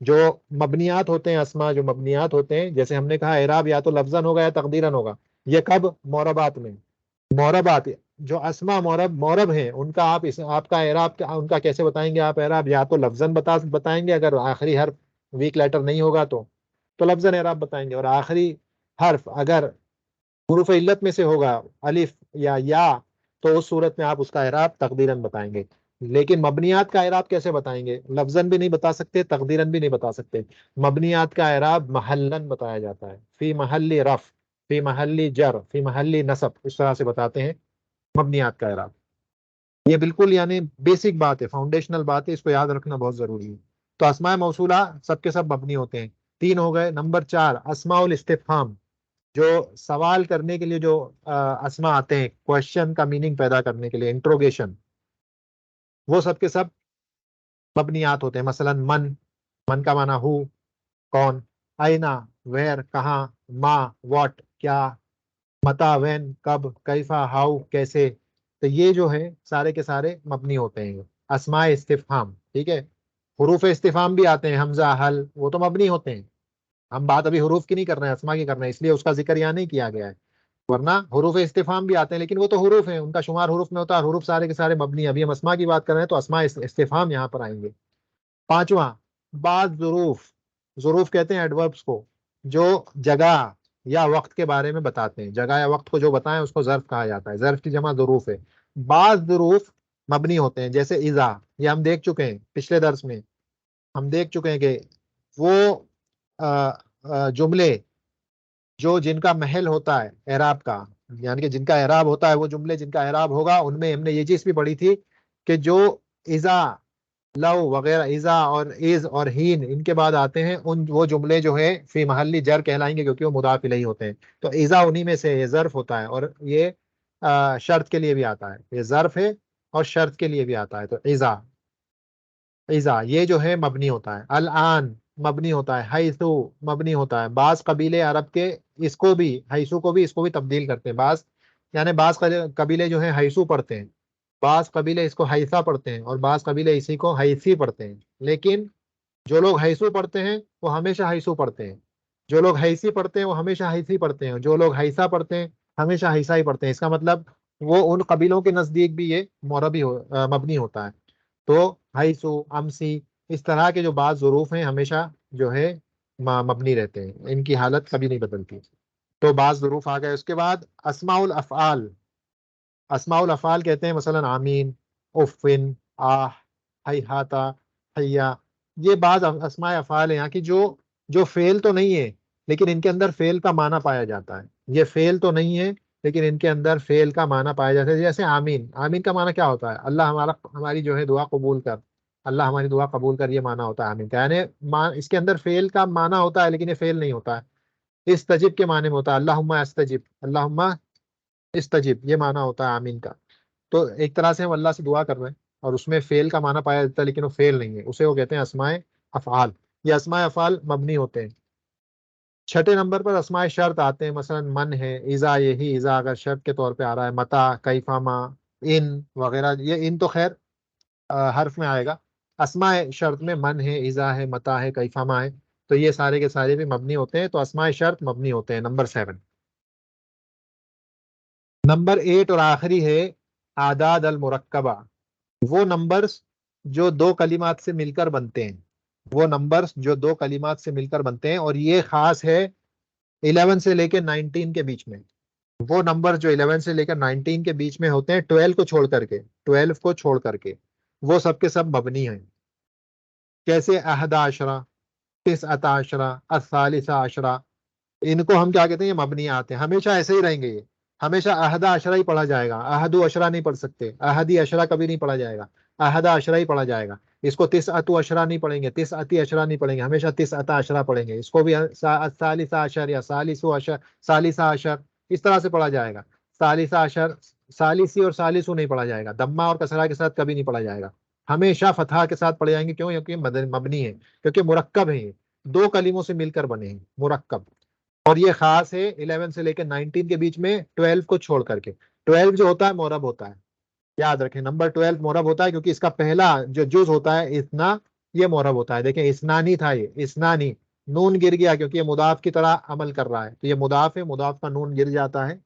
جو مبنیات ہوتے ہیں، اسما جو مبنیات ہوتے ہیں، جیسے ہم نے کہا اعراب یا تو لفظاً ہوگا یا تقدیراً ہوگا. یہ کب؟ موربات میں. موربات جو اسما مورب ہیں ان کا آپ کا اعراب ان کا کیسے بتائیں گے آپ اعراب؟ یا تو لفظاً بتائیں گے، اگر آخری حرف ویک لیٹر نہیں ہوگا تو لفظاً اعراب بتائیں گے. اور آخری حرف اگر حروف علت میں سے ہوگا، الف یا تو اس صورت میں آپ اس کا اعراب تقدیراً بتائیں گے. لیکن مبنیات کا اعراب کیسے بتائیں گے؟ لفظاً بھی نہیں بتا سکتے، تقدیراً بھی نہیں بتا سکتے. مبنیات کا اعراب محلن بتایا جاتا ہے، فی محل رفع، فی محل جر، فی محل نصب، اس طرح سے بتاتے ہیں مبنیات کا اعراب. یہ بالکل یعنی بیسک بات ہے، فاؤنڈیشنل بات ہے، اس کو یاد رکھنا بہت ضروری ہے. تو اسماء موصولہ سب کے سب مبنی ہوتے ہیں. 3 ہو گئے. نمبر 4 اسماء الاستفہام، جو سوال کرنے کے لیے جو اسما آتے ہیں، کوشچن کا میننگ پیدا کرنے کے لیے، انٹروگیشن، وہ سب کے سب مبنیات ہوتے ہیں. مثلا من کا معنی ہو، کون، اینا، ویر، کہاں، ما، واٹ، کیا، متا، وین، کب، کیفا، ہاؤ، کیسے. تو یہ جو ہے سارے کے سارے مبنی ہوتے ہیں اسماء استفہام. ٹھیک ہے، حروف استفہام بھی آتے ہیں، حمزہ، حل، وہ تو مبنی ہوتے ہیں. ہم بات ابھی حروف کی نہیں کر رہے ہیں، اسما کی کر رہے ہیں، اس لیے اس کا ذکر یہاں نہیں کیا گیا ہے. ورنہ حروف استفہام بھی آتے ہیں لیکن وہ تو حروف ہیں، ان کا شمار حروف میں ہوتا ہے، حروف سارے کے سارے مبنی ہیں۔ ابھی ہم اسما کی بات کر رہے ہیں تو اسما استفہام یہاں پر آئیں گے۔ پانچواں، بعض ظروف، ظروف کہتے ہیں ایڈوربس کو، جو جگہ یا وقت کے بارے میں بتاتے ہیں، جگہ یا وقت کو جو بتائیں اس کو ظرف کہا جاتا ہے، ظرف کی جمع ظروف ہے۔ بعض ظروف مبنی ہوتے ہیں جیسے اذا، یہ ہم دیکھ چکے ہیں پچھلے درس میں، ہم دیکھ چکے ہیں کہ وہ جملے جو جن کا محل ہوتا ہے اعراب کا، یعنی کہ جن کا اعراب ہوتا ہے، وہ جملے جن کا اعراب ہوگا، ان میں ہم نے یہ چیز بھی پڑھی تھی کہ جو اذا، لو وغیرہ، اذا اور از اور ہین ان کے بعد آتے ہیں، ان وہ جملے جو ہے فی محلی جر کہلائیں گے کیونکہ وہ مضاف الیہ ہوتے ہیں۔ تو اذا انہی میں سے، یہ ظرف ہوتا ہے، اور یہ شرط کے لیے بھی آتا ہے، یہ ظرف ہے اور شرط کے لیے بھی آتا ہے۔ تو اذا، اذا یہ جو ہے مبنی ہوتا ہے۔ الان مبنی ہوتا ہے۔ حیثو مبنی ہوتا ہے۔ بعض قبیلے عرب کے اس کو بھی، حیثو کو بھی، اس کو بھی تبدیل کرتے ہیں بعض، یعنی بعض قبیلے جو ہیں حیثو پڑھتے ہیں، بعض قبیلے اس کو حیثہ پڑھتے ہیں، اور بعض قبیلے اسی کو حیثی پڑھتے ہیں۔ لیکن جو لوگ حیثو پڑھتے ہیں وہ ہمیشہ حیثو پڑھتے ہیں، جو لوگ حیثی پڑھتے ہیں وہ ہمیشہ حیثی پڑھتے ہیں، جو لوگ حیثہ پڑھتے ہیں ہمیشہ حیثہ ہی پڑھتے ہیں۔ اس کا مطلب وہ ان قبیلوں کے نزدیک بھی یہ معربی مبنی ہوتا ہے۔ تو حیثو، امسی، اس طرح کے جو بعض ظروف ہیں ہمیشہ جو ہے مبنی رہتے ہیں، ان کی حالت کبھی نہیں بدلتی۔ تو بعض ظروف آ گئے۔ اس کے بعد اسماء الافعال، اسماء الافعال کہتے ہیں مثلا آمین، افن، آہ، ہیہاتا، حیا، یہ بعض اسماء افعال ہیں یہاں کی جو فعل تو نہیں ہے لیکن ان کے اندر فعل کا معنی پایا جاتا ہے۔ یہ فعل تو نہیں ہے لیکن ان کے اندر فعل کا معنی پایا جاتا ہے، جیسے آمین۔ آمین کا معنی کیا ہوتا ہے؟ اللہ ہماری جو ہے دعا قبول کر، اللہ ہماری دعا قبول کر، یہ معنی ہوتا ہے آمین کا، یعنی اس کے اندر فعل کا معنی ہوتا ہے لیکن یہ فعل نہیں ہوتا ہے۔ استجب کے معنی میں ہوتا ہے اللہم استجب، اللہم استجب، یہ معنی ہوتا ہے آمین کا۔ تو ایک طرح سے ہم اللہ سے دعا کر رہے ہیں اور اس میں فعل کا معنی پایا جاتا ہے لیکن وہ فعل نہیں ہے، اسے وہ کہتے ہیں اسماء افعال۔ یہ اسماء افعال مبنی ہوتے ہیں۔ چھٹے نمبر پر اسماء شرط آتے ہیں، مثلا من ہے، اذا، یہی اذا اگر شرط کے طور پہ آ رہا ہے، متا، کیفما، ان وغیرہ، یہ ان تو خیر حرف میں آئے گا۔ اسماء شرط میں من ہے، اذا ہے، متا ہے، کیفما ہے، تو یہ سارے کے سارے بھی مبنی ہوتے ہیں۔ تو اسماء شرط مبنی ہوتے ہیں۔ نمبر 7، نمبر 8 اور آخری ہے اعداد المرکبہ، وہ نمبرز جو دو کلمات سے مل کر بنتے ہیں، وہ نمبرز جو دو کلمات سے مل کر بنتے ہیں، اور یہ خاص ہے 11 سے لے کے 19 کے بیچ میں۔ وہ نمبر جو 11 سے لے کر 19 کے بیچ میں ہوتے ہیں، 12 کو چھوڑ کر کے، 12 کو چھوڑ کر کے، وہ سب کے سب مبنی ہیں۔ کیسے؟ احد عشرہ، تسعۃ عشرہ، الثالثہ عشرہ، ان کو ہم کیا کہتے ہیں؟ یہ مبنیات ہیں، ہمیشہ ایسے ہی رہیں گے، یہ ہمیشہ احدہ عشرہ ہی پڑھا جائے گا، احد عشرہ نہیں پڑھ سکتے، احدی عشرہ کبھی نہیں پڑھا جائے گا، احدہ عشرہ ہی پڑھا جائے گا۔ اس کو تسعۃ عشرہ نہیں پڑھیں گے، تسعتی عشرہ نہیں پڑھیں گے، ہمیشہ تسعۃ عشرہ پڑھیں گے۔ اس کو بھی ثالثہ عشر یا ثالث عشر، ثالثہ عشر، اس طرح سے پڑھا جائے گا۔ ثالثہ عشر، ثالثی اور ثالثو نہیں پڑھا جائے گا، دمہ اور کسرہ کے ساتھ کبھی نہیں پڑھا جائے گا، ہمیشہ فتحہ کے ساتھ پڑھے جائیں گے۔ کیوں؟ کیونکہ مبنی ہے، کیونکہ مرکب ہے، یہ دو کلموں سے مل کر بنے ہیں، مرکب۔ اور یہ خاص ہے 11 سے لے کے 19 کے بیچ میں، 12 کو چھوڑ کر کے۔ 12 جو ہوتا ہے معرب ہوتا ہے، یاد رکھیں، نمبر 12 معرب ہوتا ہے کیونکہ اس کا پہلا جو جز ہوتا ہے اتنا، یہ معرب ہوتا ہے۔ دیکھیں اسنانی تھا، یہ اسنانی، نون گر گیا کیونکہ یہ مضاف کی طرح عمل کر رہا ہے، تو یہ مضاف ہے، مضاف کا نون گر جاتا ہے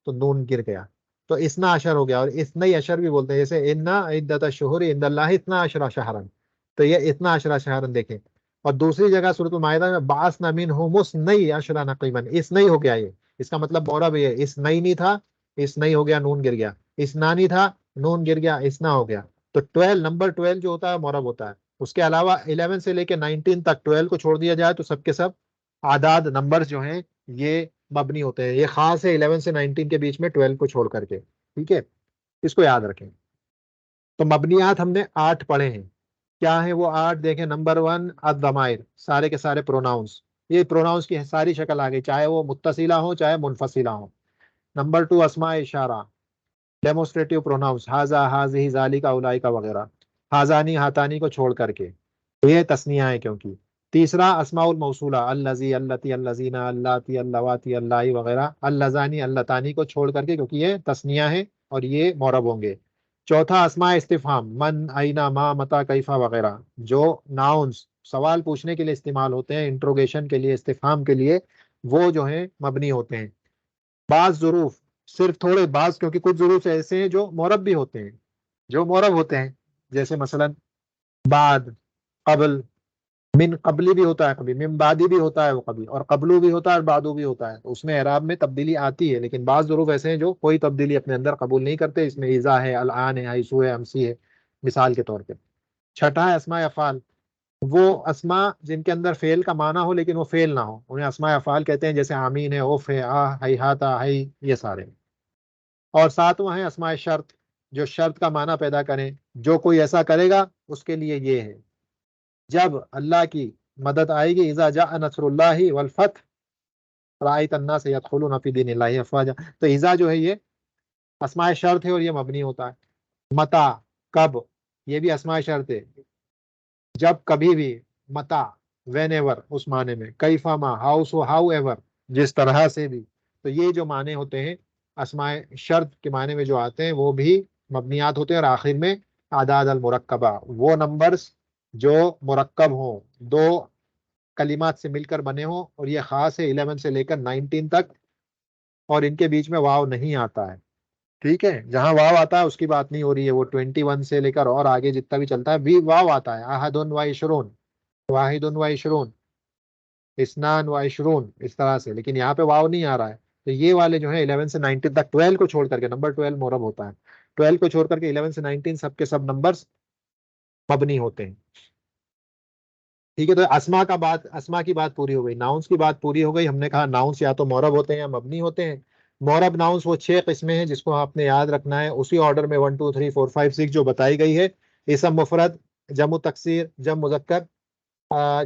تو نون گر گیا، تو اسنا عشر ہو گیا۔ اور اسنئی عشر بھی بولتے ہیں، جیسے انا عدت الشہور عند اللہ اتنا عشرہ شہرن، تو یہ اتنا عشرہ شہرن دیکھیں۔ اور دوسری جگہ سورۃ المائدہ میں بعثنا منہم اثنی عشرہ نقیبا، اس نہیں ہو گیا، یہ اس کا مطلب معرب ہے، اس نہیں تھا، اس نہیں ہو گیا، نون گر گیا، اسنانی تھا، نون گر گیا، اسنا ہو گیا۔ تو 12، نمبر 12 جو ہوتا ہے معرب ہوتا ہے۔ اس کے علاوہ 11 سے لے کے 19 تک 12 کو چھوڑ دیا جائے تو سب کے سب اعداد نمبر جو ہیں یہ مبنی ہوتے ہیں۔ یہ خاص ہے 11 سے 19 کے بیچ میں 12 کو چھوڑ کر کے، ٹھیک ہے، اس کو یاد رکھیں۔ تو مبنیات ہم نے 8 پڑھے ہیں۔ کیا ہے وہ 8؟ دیکھیں، نمبر 1 الضمائر، سارے کے سارے پروناؤنس، یہ پروناؤنس کی ساری شکل آ گئی، چاہے وہ متصلہ ہو چاہے منفصلہ ہو۔ نمبر 2 اسماء اشارہ، ڈیمونسٹریٹو پروناؤنس، ہاذا، ہاذہ، ذالک، اولئک وغیرہ، ہاذانی، ہاتانی کو چھوڑ کر کے، یہ تثنیہ ہے کیونکہ۔ تیسرا اسماء الموصولہ، الذی، اللتی، الذین، اللاتی، اللواتی، اللہ وغیرہ، اللذانی، اللتانی کو چھوڑ کر کے کیونکہ یہ تثنیہ ہے اور یہ معرب ہوں گے۔ چوتھا اسماء استفہام، من، اینا، ما، متا، کیفا وغیرہ، جو ناؤنس سوال پوچھنے کے لیے استعمال ہوتے ہیں، انٹروگیشن کے لیے، استفہام کے لیے، وہ جو ہیں مبنی ہوتے ہیں۔ بعض ظروف، صرف تھوڑے بعض، کیونکہ کچھ ظروف ایسے ہیں جو معرب بھی ہوتے ہیں، جو معرب ہوتے ہیں، جیسے مثلا بعد، قبل، من قبلی بھی ہوتا ہے کبھی، من بعدی بھی ہوتا ہے وہ کبھی، اور قبلو بھی ہوتا ہے اور بعدو بھی ہوتا ہے، تو اس میں اعراب میں تبدیلی آتی ہے، لیکن بعض ظروف ایسے ہیں جو کوئی تبدیلی اپنے اندر قبول نہیں کرتے، اس میں ایزا ہے، الآن ہے، حیثو ہے، امسی ہے، مثال کے طور پہ۔ چھٹا ہے اسماء افعال، وہ اسماء جن کے اندر فعل کا معنی ہو لیکن وہ فعل نہ ہو، انہیں اسماء افعال کہتے ہیں، جیسے آمین ہے، اوف ہے، ہی ہاتا، ہی، یہ سارے۔ اور ساتواں ہے اسماء شرط، جو شرط کا معنی پیدا کریں، جو کوئی ایسا کرے گا اس کے لیے یہ ہے، جب اللہ کی مدد آئے گی، اذا جاء نصر اللہ والفتح رأیت الناس يدخلون فی دین اللہ افواجا، تو اذا جو ہے یہ اسماء شرط ہے اور یہ مبنی ہوتا ہے۔ متا، کب، یہ بھی اسماء شرط ہے، جب کبھی بھی، متا، وین ایور اس معنی میں، کیفا ما، ہاؤ سو، ہاؤ ایور جس طرح سے بھی، تو یہ جو معنی ہوتے ہیں اسماء شرط کے معنی میں جو آتے ہیں وہ بھی مبنیات ہوتے ہیں، اور آخر میں اعداد المرکبہ، وہ نمبرز جو مرکب ہوں، دو کلمات سے مل کر بنے ہوں، اور یہ خاص ہے 11 سے لے کر 19 تک، اور ان کے بیچ میں واو نہیں آتا ہے، ٹھیک ہے، جہاں واو آتا ہے اس کی بات نہیں ہو رہی ہے، وہ 21 سے لے کر اور آگے جتنا بھی چلتا ہے بھی واو آتا ہے، احد و عشرون، واحد و عشرون، اسنان و عشرون، اس طرح سے، لیکن یہاں پہ واو نہیں آ رہا ہے، تو یہ والے جو ہیں 11 سے 19 تک، 12 کو چھوڑ کر کے، نمبر 12 مورب ہوتا ہے، 12 کو چھوڑ کر کے 11 سے 19 سب کے سب نمبرز مبنی ہوتے ہیں، ٹھیک ہے۔ تو اسما کی بات پوری ہو گئی، ناؤنس کی بات پوری ہو گئی، ہم نے کہا ناؤنس یا تو مورب ہوتے ہیں یا مبنی ہوتے ہیں۔ مورب ناؤنس وہ 6 قسمیں ہیں جس کو آپ نے یاد رکھنا ہے اسی آرڈر میں، 1 2 3 4 5 6 جو بتائی گئی ہے، اسم مفرد، جمع تکسیر، جمع مذکر،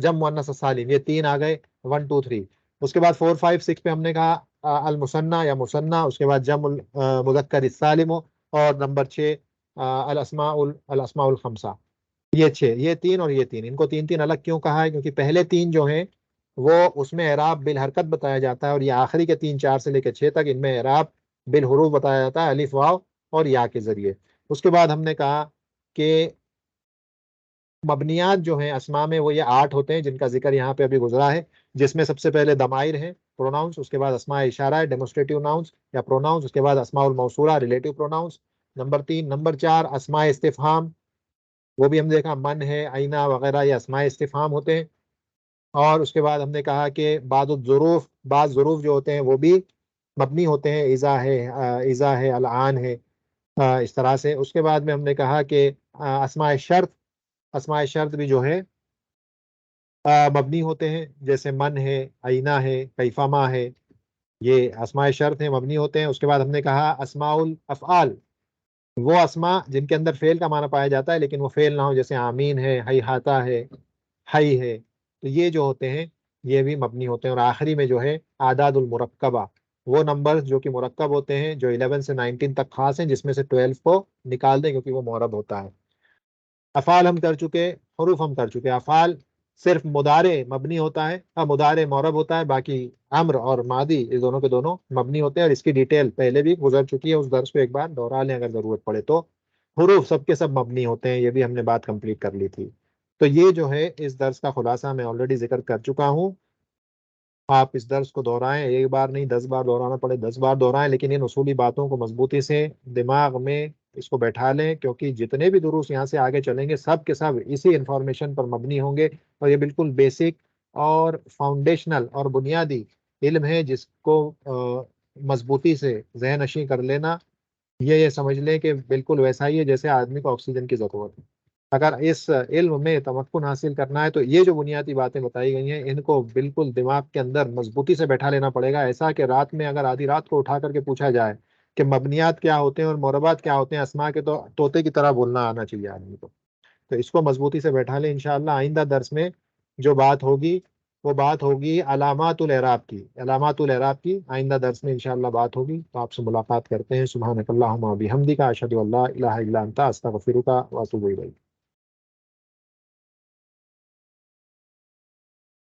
جمع مؤنث سالم، یہ تین آ گئے 1 2 3۔ اس کے بعد 4 5 6 پہ ہم نے کہا المثنی یا مثنی، اس کے بعد جمع مذکر السالم، اور نمبر 6 الاسماء الخمسہ، یہ 6، یہ تین اور یہ تین، ان کو تین تین الگ کیوں کہا ہے؟ کیونکہ پہلے تین جو ہیں وہ اس میں اعراب بالحرکت بتایا جاتا ہے، اور یہ آخری کے تین 4 سے لے کے 6 تک ان میں اعراب بالحروف بتایا جاتا ہے، الف واو اور یا کے ذریعے۔ اس کے بعد ہم نے کہا کہ مبنیات جو ہیں اسماء میں وہ یہ 8 ہوتے ہیں جن کا ذکر یہاں پہ ابھی گزرا ہے، جس میں سب سے پہلے ضمائر ہیں، پروناؤنس، اس کے بعد اسماء اشارہ ہے، ڈیمونسٹریٹو ناؤنس یا پروناؤنس، اس کے بعد اسماء الموصولہ، ریلیٹو پروناؤنس، نمبر 3۔ نمبر 4 اسماء استفہام، وہ بھی ہم دیکھا من ہے، آئینہ وغیرہ، یہ اسماء استفہام ہوتے ہیں۔ اور اس کے بعد ہم نے کہا کہ بعض ظروف جو ہوتے ہیں وہ بھی مبنی ہوتے ہیں، ایزا ہے، الآن ہے، اس طرح سے۔ اس کے بعد میں ہم نے کہا کہ اسماء شرط بھی جو ہے مبنی ہوتے ہیں، جیسے من ہے، آئینہ ہے، کیفما ہے، یہ اسماء شرط ہیں، مبنی ہوتے ہیں۔ اس کے بعد ہم نے کہا اسماء الافعال، وہ اسماء جن کے اندر فعل کا معنی پایا جاتا ہے لیکن وہ فعل نہ ہو، جیسے آمین ہے، ہی ہاتا ہے، ہی ہے، تو یہ جو ہوتے ہیں یہ بھی مبنی ہوتے ہیں۔ اور آخری میں جو ہے اعداد المرکبہ، وہ نمبر جو کہ مرکب ہوتے ہیں، جو 11 سے 19 تک خاص ہیں، جس میں سے 12 کو نکال دیں کیونکہ وہ معرب ہوتا ہے۔ افعال ہم کر چکے، حروف ہم کر چکے۔ افعال صرف مضارع مبنی ہوتا ہے، مضارع معرب ہوتا ہے، باقی امر اور ماضی یہ دونوں کے دونوں مبنی ہوتے ہیں، اور اس کی ڈیٹیل پہلے بھی گزر چکی ہے، اس درس کو ایک بار دوہرا لیں اگر ضرورت پڑے تو۔ حروف سب کے سب مبنی ہوتے ہیں، یہ بھی ہم نے بات کمپلیٹ کر لی تھی۔ تو یہ جو ہے اس درس کا خلاصہ میں آلریڈی ذکر کر چکا ہوں، آپ اس درس کو دہرائیں، ایک بار نہیں 10 بار دہرانا پڑے 10 بار دہرائیں، لیکن ان اصولی باتوں کو مضبوطی سے دماغ میں اس کو بیٹھا لیں، کیونکہ جتنے بھی دروس یہاں سے آگے چلیں گے سب کے سب اسی انفارمیشن پر مبنی ہوں گے، اور یہ بالکل بیسک اور فاؤنڈیشنل اور بنیادی علم ہے جس کو مضبوطی سے ذہن نشین کر لینا، یہ سمجھ لیں کہ بالکل ویسا ہی ہے جیسے آدمی کو آکسیجن کی ضرورت ہے۔ اگر اس علم میں تمکن حاصل کرنا ہے تو یہ جو بنیادی باتیں بتائی گئی ہیں ان کو بالکل دماغ کے اندر مضبوطی سے بیٹھا لینا پڑے گا، ایسا کہ رات میں اگر آدھی رات کو اٹھا کر کے پوچھا جائے کہ مبنیات کیا ہوتے ہیں اور مربات کیا ہوتے ہیں اسماء کے، تو طوطے کی طرح بولنا آنا چاہیے آدمی کو۔ تو اس کو مضبوطی سے بیٹھا لیں، انشاءاللہ آئندہ درس میں جو بات ہوگی وہ بات ہوگی علامات الاعراب کی، علامات الاعراب کی آئندہ درس میں انشاءاللہ بات ہوگی۔ تو آپ سے ملاقات کرتے ہیں، سبحانک اللہم و بحمدک، اشہد ان لا الہ الا انت، استغفرک و اتوب الیک۔